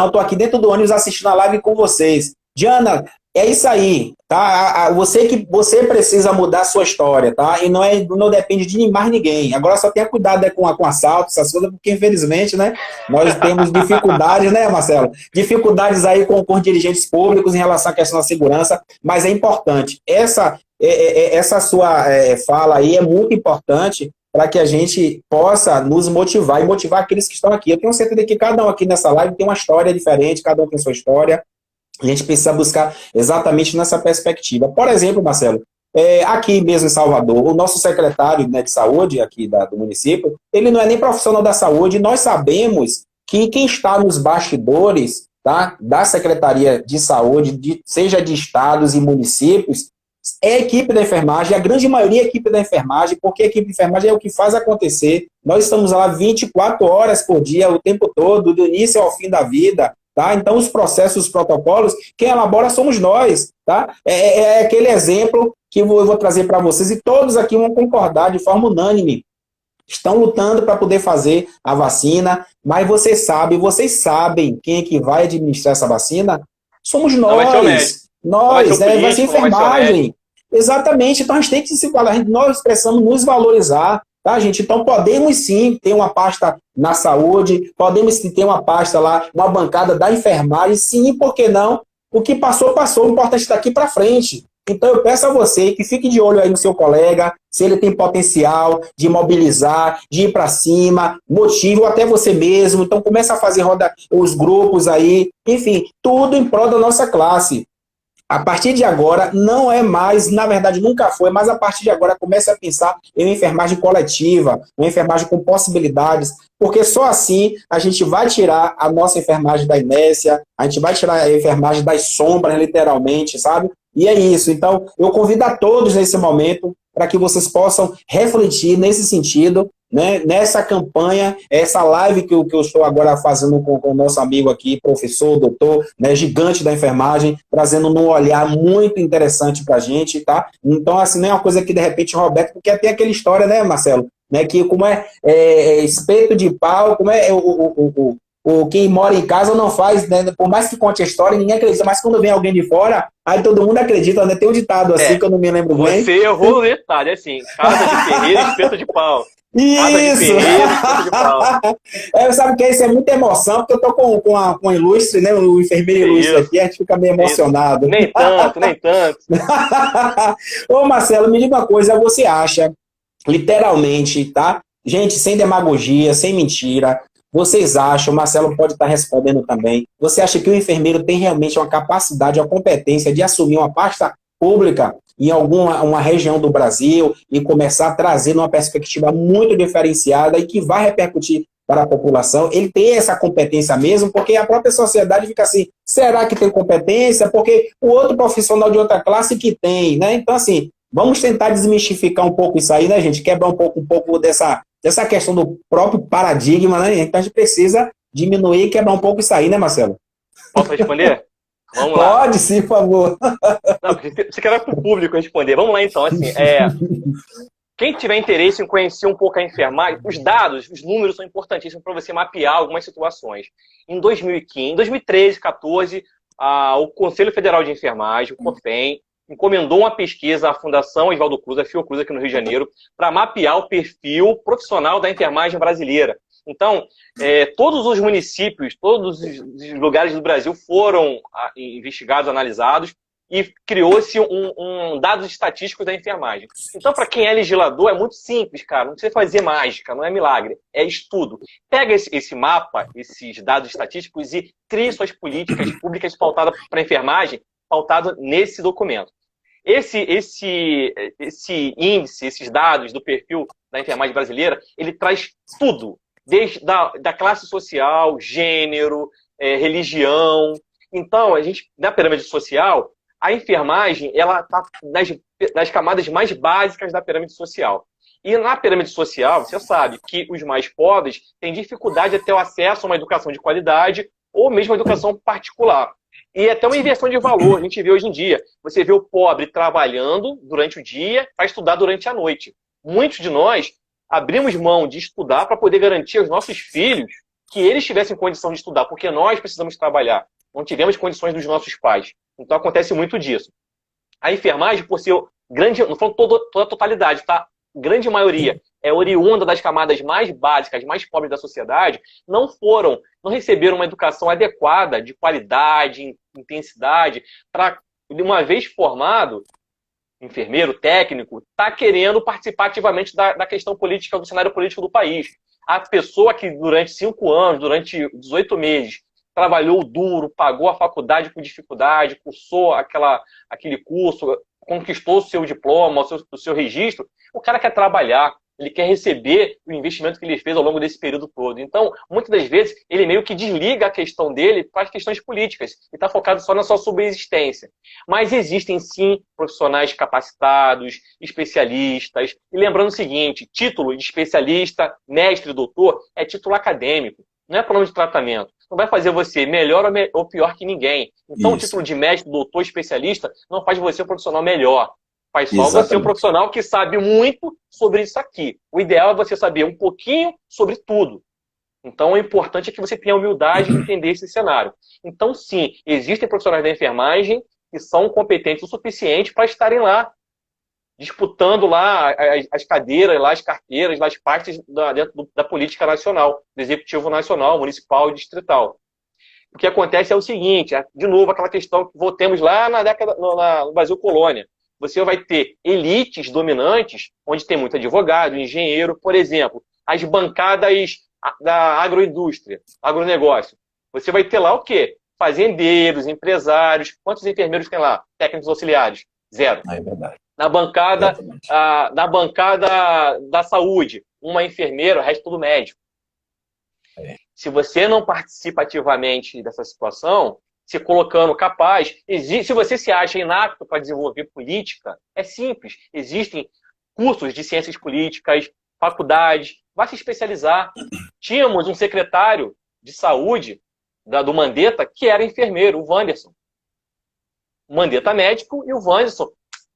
Speaker 1: estou aqui dentro do ônibus assistindo a live com vocês. Diana, é isso aí, tá? Você precisa mudar a sua história, tá? E não depende de mais ninguém. Agora só tenha cuidado com assalto, essas coisas, porque infelizmente, né, nós temos dificuldades, né, Marcelo? Dificuldades aí com dirigentes públicos em relação à questão da segurança, mas é importante. Essa sua fala aí é muito importante para que a gente possa nos motivar e motivar aqueles que estão aqui. Eu tenho certeza que cada um aqui nessa live tem uma história diferente, cada um tem sua história. A gente precisa buscar exatamente nessa perspectiva. Por exemplo, Marcelo, aqui mesmo em Salvador, o nosso secretário, né, de saúde aqui do município, ele não é nem profissional da saúde, nós sabemos que quem está nos bastidores, tá, da Secretaria de Saúde, seja de estados e municípios, é a equipe da enfermagem, a grande maioria é a equipe da enfermagem, porque a equipe de enfermagem é o que faz acontecer. Nós estamos lá 24 horas por dia, o tempo todo, do início ao fim da vida. Tá? Então, os processos, os protocolos, quem elabora somos nós. Tá? É aquele exemplo que eu vou trazer para vocês, e todos aqui vão concordar de forma unânime. Estão lutando para poder fazer a vacina, mas vocês sabem quem é que vai administrar essa vacina? Somos nós. Vai ser enfermagem. Exatamente. Então, a gente tem que se falar, nós precisamos nos valorizar. Tá, gente? Então, podemos sim ter uma pasta na saúde, podemos ter uma pasta lá, uma bancada da enfermagem, sim, por que não? O que passou, o importante está daqui para frente. Então, eu peço a você que fique de olho aí no seu colega, se ele tem potencial de mobilizar, de ir para cima, motive, ou até você mesmo. Então, começa a fazer roda os grupos aí, enfim, tudo em prol da nossa classe. A partir de agora, não é mais, na verdade nunca foi, mas a partir de agora comece a pensar em uma enfermagem coletiva, uma enfermagem com possibilidades, porque só assim a gente vai tirar a nossa enfermagem da inércia, a gente vai tirar a enfermagem das sombras, literalmente, sabe? E é isso. Então, eu convido a todos nesse momento para que vocês possam refletir nesse sentido, né, nessa campanha, essa live que eu estou agora fazendo com o nosso amigo aqui, professor, doutor, né, gigante da enfermagem, trazendo um olhar muito interessante para a gente, tá? Então, assim, não é uma coisa que, de repente, Roberto, porque tem aquela história, né, Marcelo? Né, que como espeto de pau, como é quem mora em casa não faz, né? Por mais que conte a história, ninguém acredita, mas quando vem alguém de fora, aí todo mundo acredita, né? Tem um ditado assim que eu não me lembro bem.
Speaker 2: Você errou o detalhe, assim, casa de ferreiro, espeto de pau. Casa de
Speaker 1: Isso!
Speaker 2: ferreiro, espeto de pau.
Speaker 1: Sabe que isso é muita emoção, porque eu tô com ilustre, né? O enfermeiro ilustre aqui, a gente fica meio emocionado.
Speaker 2: Nem tanto, nem tanto.
Speaker 1: Ô Marcelo, me diga uma coisa, você acha, literalmente, tá? Gente, sem demagogia, sem mentira, vocês acham, o Marcelo pode estar respondendo também, você acha que o enfermeiro tem realmente uma capacidade, uma competência de assumir uma pasta pública em alguma uma região do Brasil e começar a trazer uma perspectiva muito diferenciada e que vai repercutir para a população? Ele tem essa competência mesmo? Porque a própria sociedade fica assim, será que tem competência? Porque o outro profissional de outra classe que tem, né? Então, assim, vamos tentar desmistificar um pouco isso aí, né, gente? Quebrar um pouco dessa questão do próprio paradigma, né? Então a gente precisa diminuir e quebrar um pouco isso aí, né, Marcelo?
Speaker 2: Posso responder? Vamos lá.
Speaker 1: Pode sim, por favor.
Speaker 2: Não, porque você quer para o público responder. Vamos lá, então. Assim, quem tiver interesse em conhecer um pouco a enfermagem, os dados, os números são importantíssimos para você mapear algumas situações. Em 2015, 2013, 2014, o Conselho Federal de Enfermagem, o COFEN, encomendou uma pesquisa à Fundação Oswaldo Cruz, a Fiocruz aqui no Rio de Janeiro, para mapear o perfil profissional da enfermagem brasileira. Então, todos os municípios, todos os lugares do Brasil foram investigados, analisados, e criou-se dados estatísticos da enfermagem. Então, para quem é legislador, é muito simples, cara. Não precisa fazer mágica, não é milagre, é estudo. Pega esse mapa, esses dados estatísticos e crie suas políticas públicas pautadas para a enfermagem, pautado nesse documento. Esse índice, esses dados do perfil da enfermagem brasileira, ele traz tudo, desde da classe social, gênero, religião. Então, na pirâmide social, a enfermagem ela está nas camadas mais básicas da pirâmide social. E na pirâmide social, você sabe que os mais pobres têm dificuldade de ter o acesso a uma educação de qualidade ou mesmo a educação particular. E até uma inversão de valor, a gente vê hoje em dia. Você vê o pobre trabalhando durante o dia para estudar durante a noite. Muitos de nós abrimos mão de estudar para poder garantir aos nossos filhos que eles tivessem condição de estudar, porque nós precisamos trabalhar. Não tivemos condições dos nossos pais. Então acontece muito disso. A enfermagem, por ser grande, não falo toda a totalidade, tá? Grande maioria é oriunda das camadas mais básicas, mais pobres da sociedade, não receberam uma educação adequada, de qualidade, intensidade, para, uma vez formado, enfermeiro, técnico, está querendo participar ativamente da questão política, do cenário político do país. A pessoa que durante 5 anos, durante 18 meses, trabalhou duro, pagou a faculdade com dificuldade, cursou aquele curso, conquistou o seu diploma, o seu registro, o cara quer trabalhar, ele quer receber o investimento que ele fez ao longo desse período todo. Então, muitas das vezes, ele meio que desliga a questão dele para as questões políticas e está focado só na sua subsistência. Mas existem, sim, profissionais capacitados, especialistas. E lembrando o seguinte, título de especialista, mestre, doutor, é título acadêmico, não é plano de tratamento. Não vai fazer você melhor ou pior que ninguém. Então, o título de mestre, doutor, especialista, não faz você um profissional melhor. Faz só você um profissional que sabe muito sobre isso aqui. O ideal é você saber um pouquinho sobre tudo. Então, o importante é que você tenha a humildade de entender esse cenário. Então, sim, existem profissionais da enfermagem que são competentes o suficiente para estarem lá, disputando lá as cadeiras, lá as carteiras, lá as partes dentro da política nacional, do executivo nacional, municipal e distrital. O que acontece é o seguinte, de novo, aquela questão que voltemos lá no Brasil Colônia. Você vai ter elites dominantes, onde tem muito advogado, engenheiro, por exemplo, as bancadas da agroindústria, agronegócio. Você vai ter lá o quê? Fazendeiros, empresários. Quantos enfermeiros tem lá? Técnicos auxiliares? 0.
Speaker 1: É verdade.
Speaker 2: Na bancada da saúde, uma enfermeira, o resto tudo médico. Se você não participa ativamente dessa situação, se colocando capaz. Se você se acha inapto para desenvolver política, é simples. Existem cursos de ciências políticas, faculdades, vá se especializar. Tínhamos um secretário de saúde do Mandetta que era enfermeiro, o Wanderson. O Mandetta médico e o Wanderson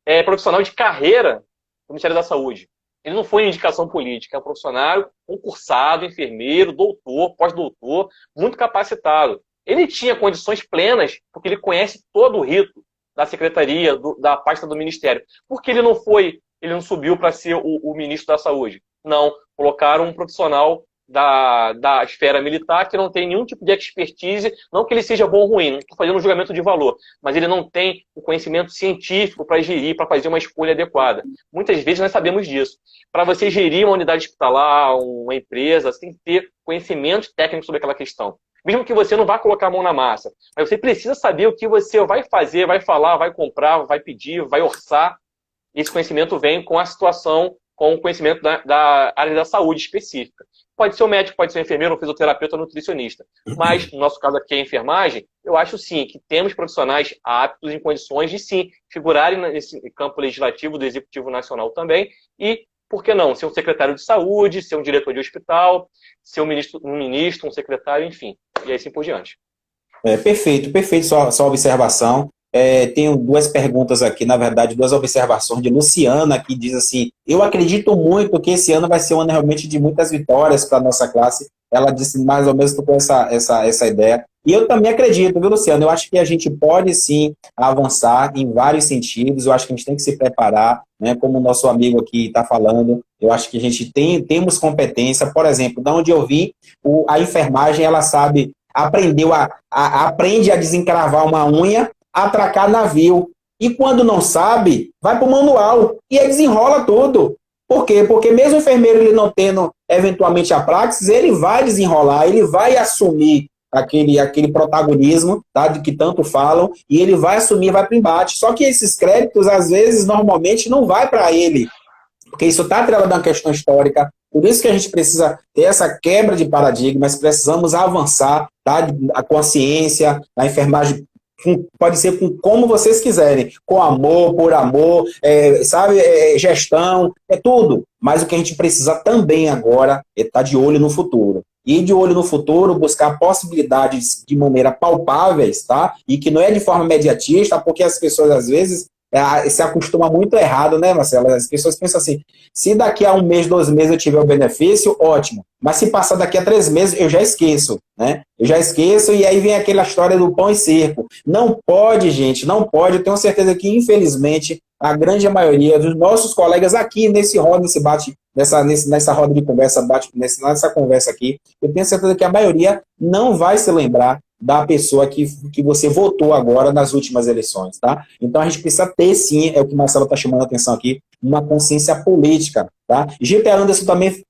Speaker 2: é profissional de carreira do Ministério da Saúde. Ele não foi indicação política, é um profissional concursado, enfermeiro, doutor, pós-doutor, muito capacitado. Ele tinha condições plenas, porque ele conhece todo o rito da secretaria, da pasta do Ministério. Por que ele não subiu para ser o ministro da Saúde? Não, colocaram um profissional da esfera militar que não tem nenhum tipo de expertise, não que ele seja bom ou ruim, não estou fazendo um julgamento de valor, mas ele não tem o conhecimento científico para gerir, para fazer uma escolha adequada. Muitas vezes nós sabemos disso. Para você gerir uma unidade hospitalar, uma empresa, você tem que ter conhecimento técnico sobre aquela questão. Mesmo que você não vá colocar a mão na massa, mas você precisa saber o que você vai fazer, vai falar, vai comprar, vai pedir, vai orçar. Esse conhecimento vem com a situação, com o conhecimento da área da saúde específica. Pode ser um médico, pode ser um enfermeiro, um fisioterapeuta, um nutricionista. Mas, no nosso caso aqui, a enfermagem, eu acho sim que temos profissionais aptos em condições de sim figurarem nesse campo legislativo do Executivo Nacional também e, por que não, ser um secretário de saúde, ser um diretor de hospital, ser um ministro, um secretário, enfim, e assim por diante.
Speaker 3: Perfeito sua observação. Tenho duas perguntas aqui, na verdade, duas observações de Luciana, que diz assim: eu acredito muito que esse ano vai ser um ano realmente de muitas vitórias para a nossa classe. Ela disse mais ou menos com essa ideia. E eu também acredito, viu, Luciana? Eu acho que a gente pode, sim, avançar em vários sentidos. Eu acho que a gente tem que se preparar, né? Como o nosso amigo aqui está falando. Eu acho que a gente temos competência. Por exemplo, da onde eu vim, a enfermagem, ela sabe, aprende a desencravar uma unha, atracar navio. E quando não sabe, vai para o manual e aí desenrola tudo. Por quê? Porque mesmo o enfermeiro ele não tendo eventualmente a praxis, ele vai desenrolar, ele vai assumir aquele protagonismo, tá, de que tanto falam, e ele vai assumir, vai para o embate. Só que esses créditos, às vezes, normalmente não vai para ele, porque isso está atrelado a uma questão histórica. Por isso que a gente precisa ter essa quebra de paradigmas, precisamos avançar, tá, a consciência, a enfermagem pode ser com como vocês quiserem, com amor, por amor, gestão, tudo. Mas o que a gente precisa também agora é estar de olho no futuro. E de olho no futuro, buscar possibilidades de maneira palpáveis, tá? E que não é de forma imediatista, porque as pessoas, às vezes, se acostuma muito errado, né, Marcelo? As pessoas pensam assim: se daqui a 1 mês, 2 meses eu tiver o benefício, ótimo. Mas se passar daqui a 3 meses, eu já esqueço, né? Eu já esqueço e aí vem aquela história do pão e circo. Não pode, gente, não pode. Eu tenho certeza que, infelizmente, a grande maioria dos nossos colegas aqui nessa roda de conversa, nessa conversa aqui, eu tenho certeza que a maioria não vai se lembrar da pessoa que você votou agora nas últimas eleições, tá? Então a gente precisa ter, sim, é o que o Marcelo está chamando a atenção aqui, uma consciência política, tá? G.P. Anderson também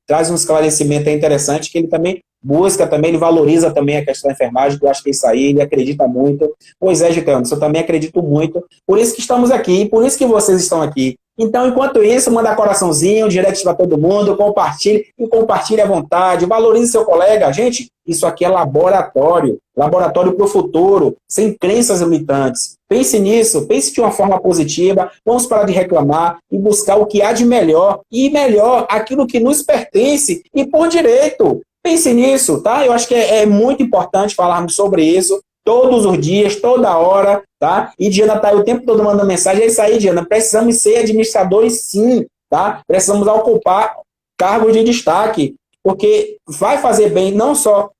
Speaker 3: traz um esclarecimento interessante, que ele também busca, também ele valoriza também a questão da enfermagem, que eu acho que isso aí ele acredita muito. Pois é, G.P. Anderson, eu também acredito muito, por isso que estamos aqui, por isso que vocês estão aqui. Então, enquanto isso, manda coraçãozinho, direct para todo mundo, compartilhe à vontade, valorize seu colega. Gente, isso aqui é laboratório para o futuro, sem crenças limitantes. Pense nisso, pense de uma forma positiva, vamos parar de reclamar e buscar o que há de melhor, e melhor, aquilo que nos pertence, e por direito. Pense nisso, tá? Eu acho que é muito importante falarmos sobre isso, todos os dias, toda hora, tá? E Diana tá aí o tempo todo mandando mensagem. É isso aí, Diana. Precisamos ser administradores, sim, tá? Precisamos ocupar cargos de destaque, porque vai fazer bem não só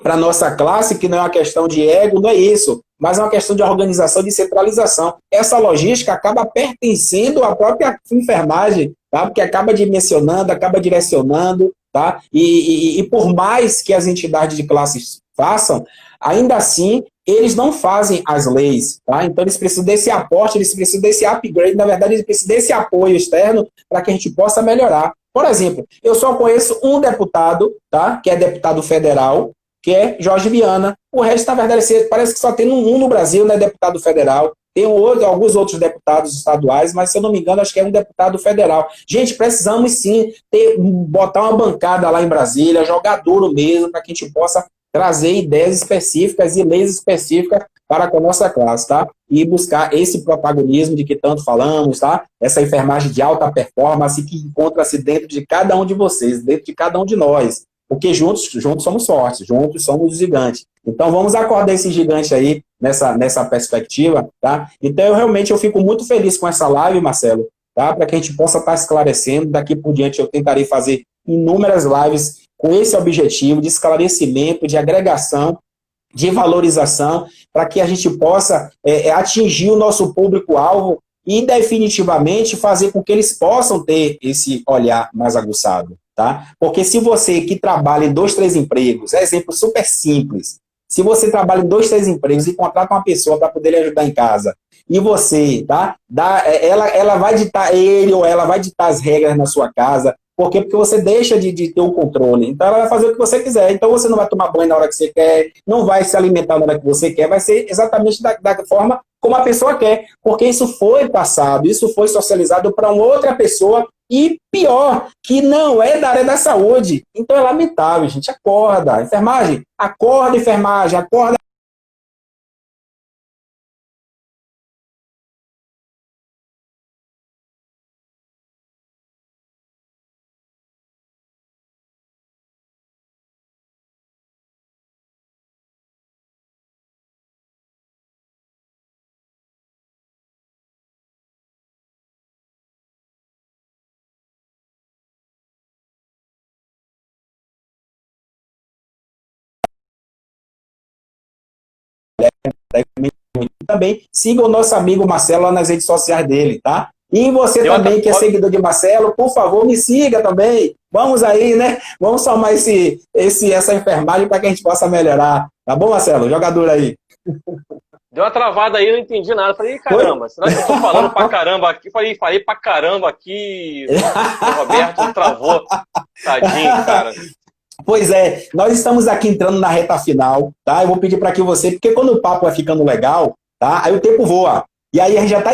Speaker 3: para a nossa classe, que não é uma questão de ego, não é isso, mas é uma questão de organização, de centralização. Essa logística acaba pertencendo à própria enfermagem, tá? Porque acaba dimensionando, acaba direcionando, tá? E por mais que as entidades de classes façam, ainda assim, eles não fazem as leis, tá? Então eles precisam desse aporte, eles precisam desse upgrade, na verdade eles precisam desse apoio externo para que a gente possa melhorar. Por exemplo, eu só conheço um deputado, tá? Que é deputado federal, que é Jorge Viana. O resto, na verdade, parece que só tem um no Brasil, né, deputado federal. Tem alguns outros deputados estaduais, mas, se eu não me engano, acho que é um deputado federal. Gente, precisamos sim botar uma bancada lá em Brasília, jogar duro mesmo, para que a gente possa trazer ideias específicas e leis específicas para com a nossa classe, tá? E buscar esse protagonismo de que tanto falamos, tá? Essa enfermagem de alta performance que encontra-se dentro de cada um de vocês, dentro de cada um de nós. Porque juntos somos fortes, juntos somos gigantes. Então vamos acordar esse gigante aí nessa perspectiva, tá? Então eu fico muito feliz com essa live, Marcelo, tá? Para que a gente possa estar esclarecendo. Daqui por diante eu tentarei fazer inúmeras lives com esse objetivo de esclarecimento, de agregação, de valorização, para que a gente possa atingir o nosso público-alvo e definitivamente fazer com que eles possam ter esse olhar mais aguçado, tá? Porque se você que trabalha em 2, 3 empregos, exemplo super simples, se você trabalha em 2, 3 empregos e contrata uma pessoa para poder lhe ajudar em casa, e você, tá? Ela vai ditar, ele ou ela vai ditar as regras na sua casa. Por quê? Porque você deixa de ter o controle. Então, ela vai fazer o que você quiser. Então, você não vai tomar banho na hora que você quer, não vai se alimentar na hora que você quer, vai ser exatamente da forma como a pessoa quer. Porque isso foi passado, isso foi socializado para uma outra pessoa e, pior, que não é da área da saúde. Então, é lamentável, gente. Acorda. Enfermagem, acorda. Também siga o nosso amigo Marcelo lá nas redes sociais dele, tá? E você também, que é seguidor de Marcelo, por favor, me siga também. Vamos aí, né? Vamos somar essa enfermagem para que a gente possa melhorar. Tá bom, Marcelo? Jogador aí.
Speaker 2: Deu uma travada aí, não entendi nada. Falei, caramba, será que eu tô falando pra caramba aqui? Falei pra caramba aqui. O Roberto travou. Tadinho, cara.
Speaker 3: Pois é, nós estamos aqui entrando na reta final, tá? Eu vou pedir para que você, porque quando o papo vai ficando legal, tá? Aí o tempo voa. E aí a gente já tá,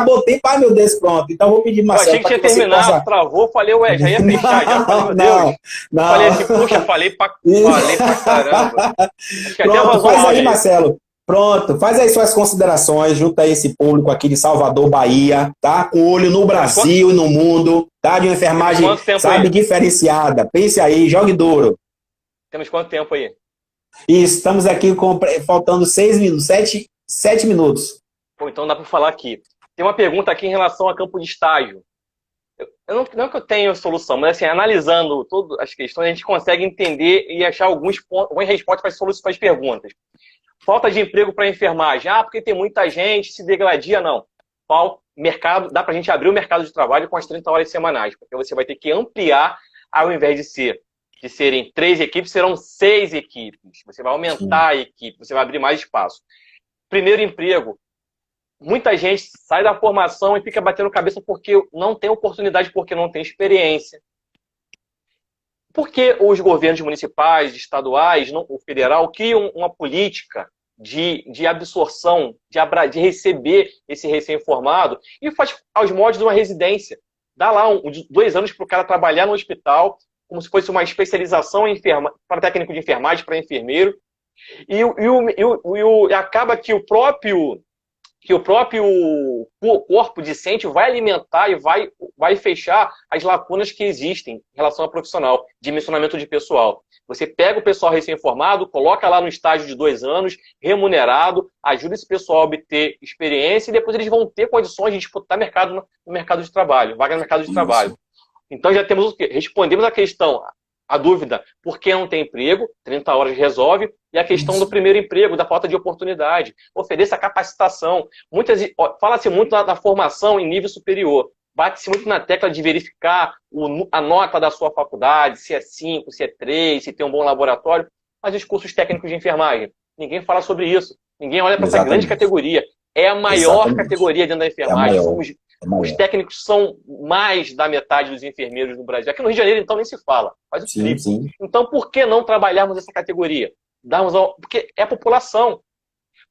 Speaker 3: meu tempo, ai meu Deus, pronto. Então eu vou pedir, Marcelo,
Speaker 2: eu achei que tinha terminado, travou, falei, ué, já ia fechar, já falei, meu Deus.
Speaker 3: Não.
Speaker 2: Falei assim, puxa, falei pra caramba. Acho que
Speaker 3: pronto,
Speaker 2: até
Speaker 3: faz aí, Marcelo. Pronto, faz aí suas considerações junto a esse público aqui de Salvador, Bahia, tá? Com olho no Brasil e no mundo, tá? De uma enfermagem, sabe, diferenciada. Pense aí, jogue duro.
Speaker 2: Temos quanto tempo aí?
Speaker 3: Isso, estamos aqui faltando 6 minutos, 7 minutos.
Speaker 2: Pô, então dá para falar aqui. Tem uma pergunta aqui em relação a campo de estágio. Não que eu tenha solução, mas assim, analisando todas as questões, a gente consegue entender e achar algumas respostas para as perguntas. Falta de emprego para enfermagem. Porque tem muita gente, se degladia, não. Mercado, dá para a gente abrir o mercado de trabalho com as 30 horas semanais, porque você vai ter que ampliar, ao invés de serem 3 equipes, serão 6 equipes. Você vai aumentar a equipe, você vai abrir mais espaço. Primeiro emprego. Muita gente sai da formação e fica batendo cabeça porque não tem oportunidade, porque não tem experiência. Porque os governos municipais, estaduais, o federal, criam uma política de absorção, de receber esse recém-formado e faz aos moldes de uma residência. Dá lá 2 anos para o cara trabalhar no hospital, como se fosse uma especialização para técnico de enfermagem, para enfermeiro. E acaba que o próprio corpo discente vai alimentar e vai fechar as lacunas que existem em relação ao profissional, dimensionamento de pessoal. Você pega o pessoal recém-formado, coloca lá no estágio de 2 anos, remunerado, ajuda esse pessoal a obter experiência e depois eles vão ter condições de disputar no mercado de trabalho, vaga no mercado de trabalho. Então já temos o quê? Respondemos a questão, a dúvida, por que não tem emprego, 30 horas resolve, e a questão do primeiro emprego, da falta de oportunidade. Ofereça capacitação. Fala-se muito na formação em nível superior. Bate-se muito na tecla de verificar a nota da sua faculdade, se é 5, se é 3, se tem um bom laboratório. Mas os cursos técnicos de enfermagem, ninguém fala sobre isso. Ninguém olha para essa grande categoria. É a maior categoria dentro da enfermagem. Os técnicos são mais da metade dos enfermeiros no Brasil. Aqui no Rio de Janeiro, então, nem se fala. Faz o triplo. Então, por que não trabalharmos essa categoria? Porque é a população.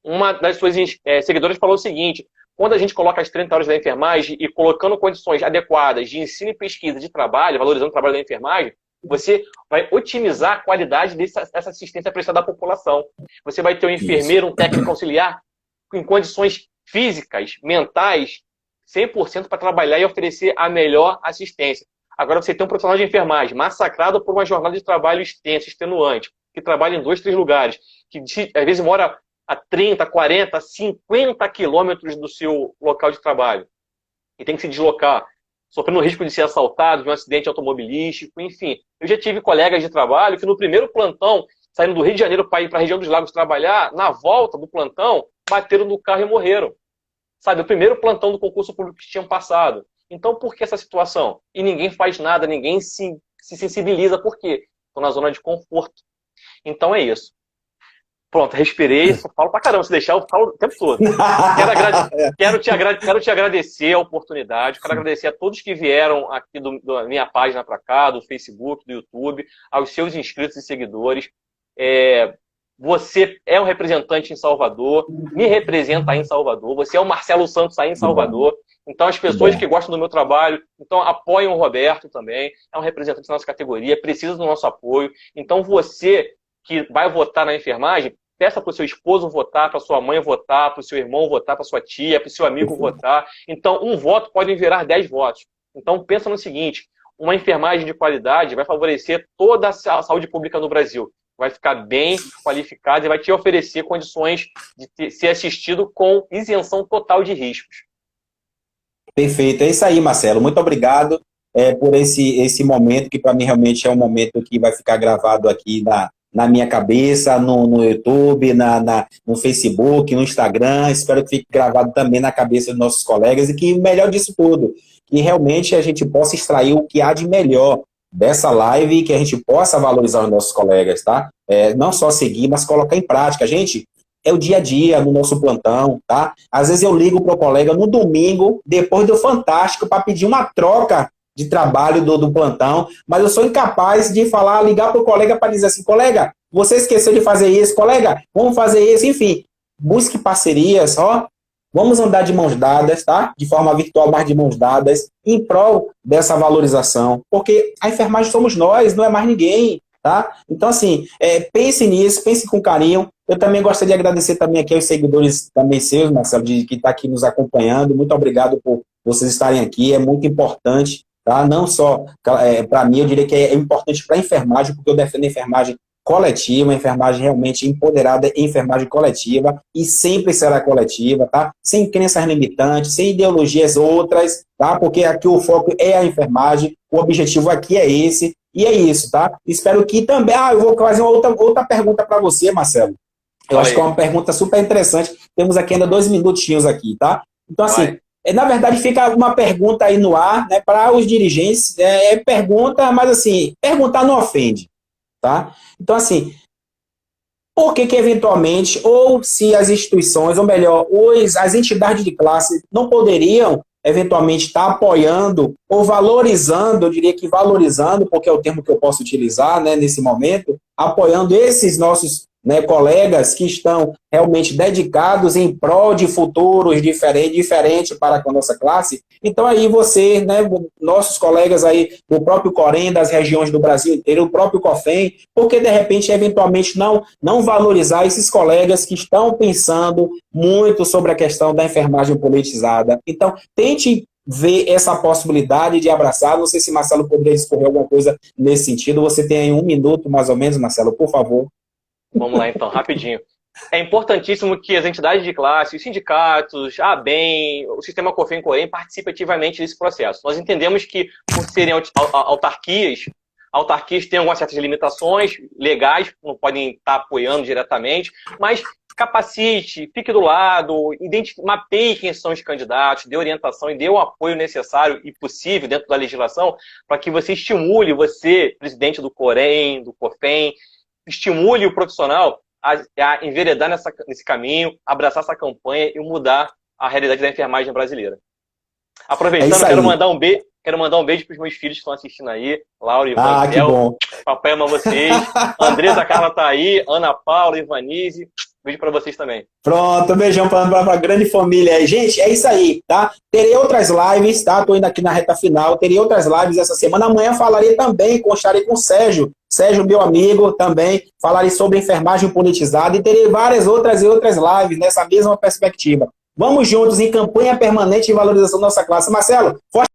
Speaker 2: Uma das suas seguidoras falou o seguinte: quando a gente coloca as 30 horas da enfermagem e colocando condições adequadas de ensino e pesquisa de trabalho, valorizando o trabalho da enfermagem, Você vai otimizar a qualidade dessa assistência prestada à população. Você vai ter um enfermeiro, um técnico auxiliar em condições físicas, mentais, 100% para trabalhar e oferecer a melhor assistência. Agora você tem um profissional de enfermagem massacrado por uma jornada de trabalho extensa, extenuante, que trabalha em 2, 3 lugares, que às vezes mora a 30, 40, 50 quilômetros do seu local de trabalho e tem que se deslocar, sofrendo o risco de ser assaltado, de um acidente automobilístico, enfim. Eu já tive colegas de trabalho que no primeiro plantão, saindo do Rio de Janeiro para ir para a região dos Lagos trabalhar, na volta do plantão, bateram no carro e morreram. Sabe, o primeiro plantão do concurso público que tinham passado. Então, por que essa situação? E ninguém faz nada, ninguém se sensibiliza. Por quê? Estou na zona de conforto. Então é isso. Pronto, respirei, só falo pra caramba. Se deixar, eu falo o tempo todo. Quero te agradecer a oportunidade, quero agradecer a todos que vieram aqui da minha página para cá, do Facebook, do YouTube, aos seus inscritos e seguidores. Você é um representante em Salvador, me representa aí em Salvador, você é o Marcelo Santos aí em Salvador. Então, as pessoas que gostam do meu trabalho, então apoiam o Roberto também, é um representante da nossa categoria, precisa do nosso apoio. Então, você que vai votar na enfermagem, peça para o seu esposo votar, para sua mãe votar, para o seu irmão votar, para sua tia, para o seu amigo votar. Então, um voto pode virar 10 votos. Então, pensa no seguinte, uma enfermagem de qualidade vai favorecer toda a saúde pública no Brasil. Vai ficar bem qualificado e vai te oferecer condições de ser assistido com isenção total de riscos.
Speaker 3: Perfeito, é isso aí, Marcelo. Muito obrigado por esse momento, que para mim realmente é um momento que vai ficar gravado aqui na minha cabeça, no YouTube, no Facebook, no Instagram. Espero que fique gravado também na cabeça dos nossos colegas e que, o melhor disso tudo, que realmente a gente possa extrair o que há de melhor dessa live e que a gente possa valorizar os nossos colegas, tá? Não só seguir, mas colocar em prática. Gente, é o dia a dia no nosso plantão, tá? Às vezes eu ligo para o colega no domingo, depois do Fantástico, para pedir uma troca de trabalho do plantão, mas eu sou incapaz de ligar para o colega para dizer assim, colega, você esqueceu de fazer isso, colega, vamos fazer isso, enfim. Busque parcerias, vamos andar de mãos dadas, tá? De forma virtual, mas de mãos dadas, em prol dessa valorização, porque a enfermagem somos nós, não é mais ninguém, tá? Então, assim, pense nisso, pense com carinho. Eu também gostaria de agradecer também aqui aos seguidores também seus, Marcelo, que está aqui nos acompanhando. Muito obrigado por vocês estarem aqui, é muito importante, tá? Não só para mim, eu diria que é importante para a enfermagem, porque eu defendo a enfermagem coletiva, a enfermagem realmente empoderada, enfermagem coletiva, e sempre será coletiva, tá? Sem crenças limitantes, sem ideologias outras, tá? Porque aqui o foco é a enfermagem, o objetivo aqui é esse, e é isso, tá? Espero que também... eu vou fazer uma outra pergunta para você, Marcelo. Eu acho que é uma pergunta super interessante. Temos aqui ainda 2 minutinhos aqui, tá? Então, assim, na verdade, fica uma pergunta aí no ar, né, para os dirigentes. Pergunta, mas assim, perguntar não ofende, tá? Então, assim, por que eventualmente, ou se as instituições, ou melhor, as entidades de classe não poderiam eventualmente estar apoiando ou valorizando, eu diria que valorizando, porque é o termo que eu posso utilizar, né, nesse momento, apoiando esses nossos, né, colegas que estão realmente dedicados em prol de futuros diferentes para com a nossa classe. Então aí você, né, nossos colegas aí do próprio Corém, das regiões do Brasil inteiro, o próprio COFEM, porque de repente, eventualmente, não valorizar esses colegas que estão pensando muito sobre a questão da enfermagem politizada. Então, tente ver essa possibilidade de abraçar. Não sei se Marcelo poderia discorrer alguma coisa nesse sentido. Você tem aí 1 minuto, mais ou menos, Marcelo, por favor.
Speaker 2: Vamos lá, então, rapidinho. É importantíssimo que as entidades de classe, os sindicatos, a ABEM, o sistema COFEM e Corém participem ativamente desse processo. Nós entendemos que, por serem autarquias têm algumas certas limitações legais, não podem estar apoiando diretamente, mas capacite, fique do lado, mapeie quem são os candidatos, dê orientação e dê o apoio necessário e possível dentro da legislação para que você estimule, presidente do Corém, do COFEM, estimule o profissional a enveredar nesse caminho, abraçar essa campanha e mudar a realidade da enfermagem brasileira. Aproveitando, quero mandar um beijo para os meus filhos que estão assistindo aí, Laura e Ivan.
Speaker 3: Que bom.
Speaker 2: Papai ama vocês. Andresa Carla tá aí, Ana Paula, Ivanise. Beijo para vocês também.
Speaker 3: Pronto, beijão para a grande família aí. Gente, é isso aí, tá? Terei outras lives, tá? Tô indo aqui na reta final. Terei outras lives essa semana. Amanhã falarei também, estarei com o Sérgio. Sérgio, meu amigo, também. Falarei sobre enfermagem politizada e terei várias outras lives nessa mesma perspectiva. Vamos juntos em campanha permanente de valorização da nossa classe. Marcelo, forte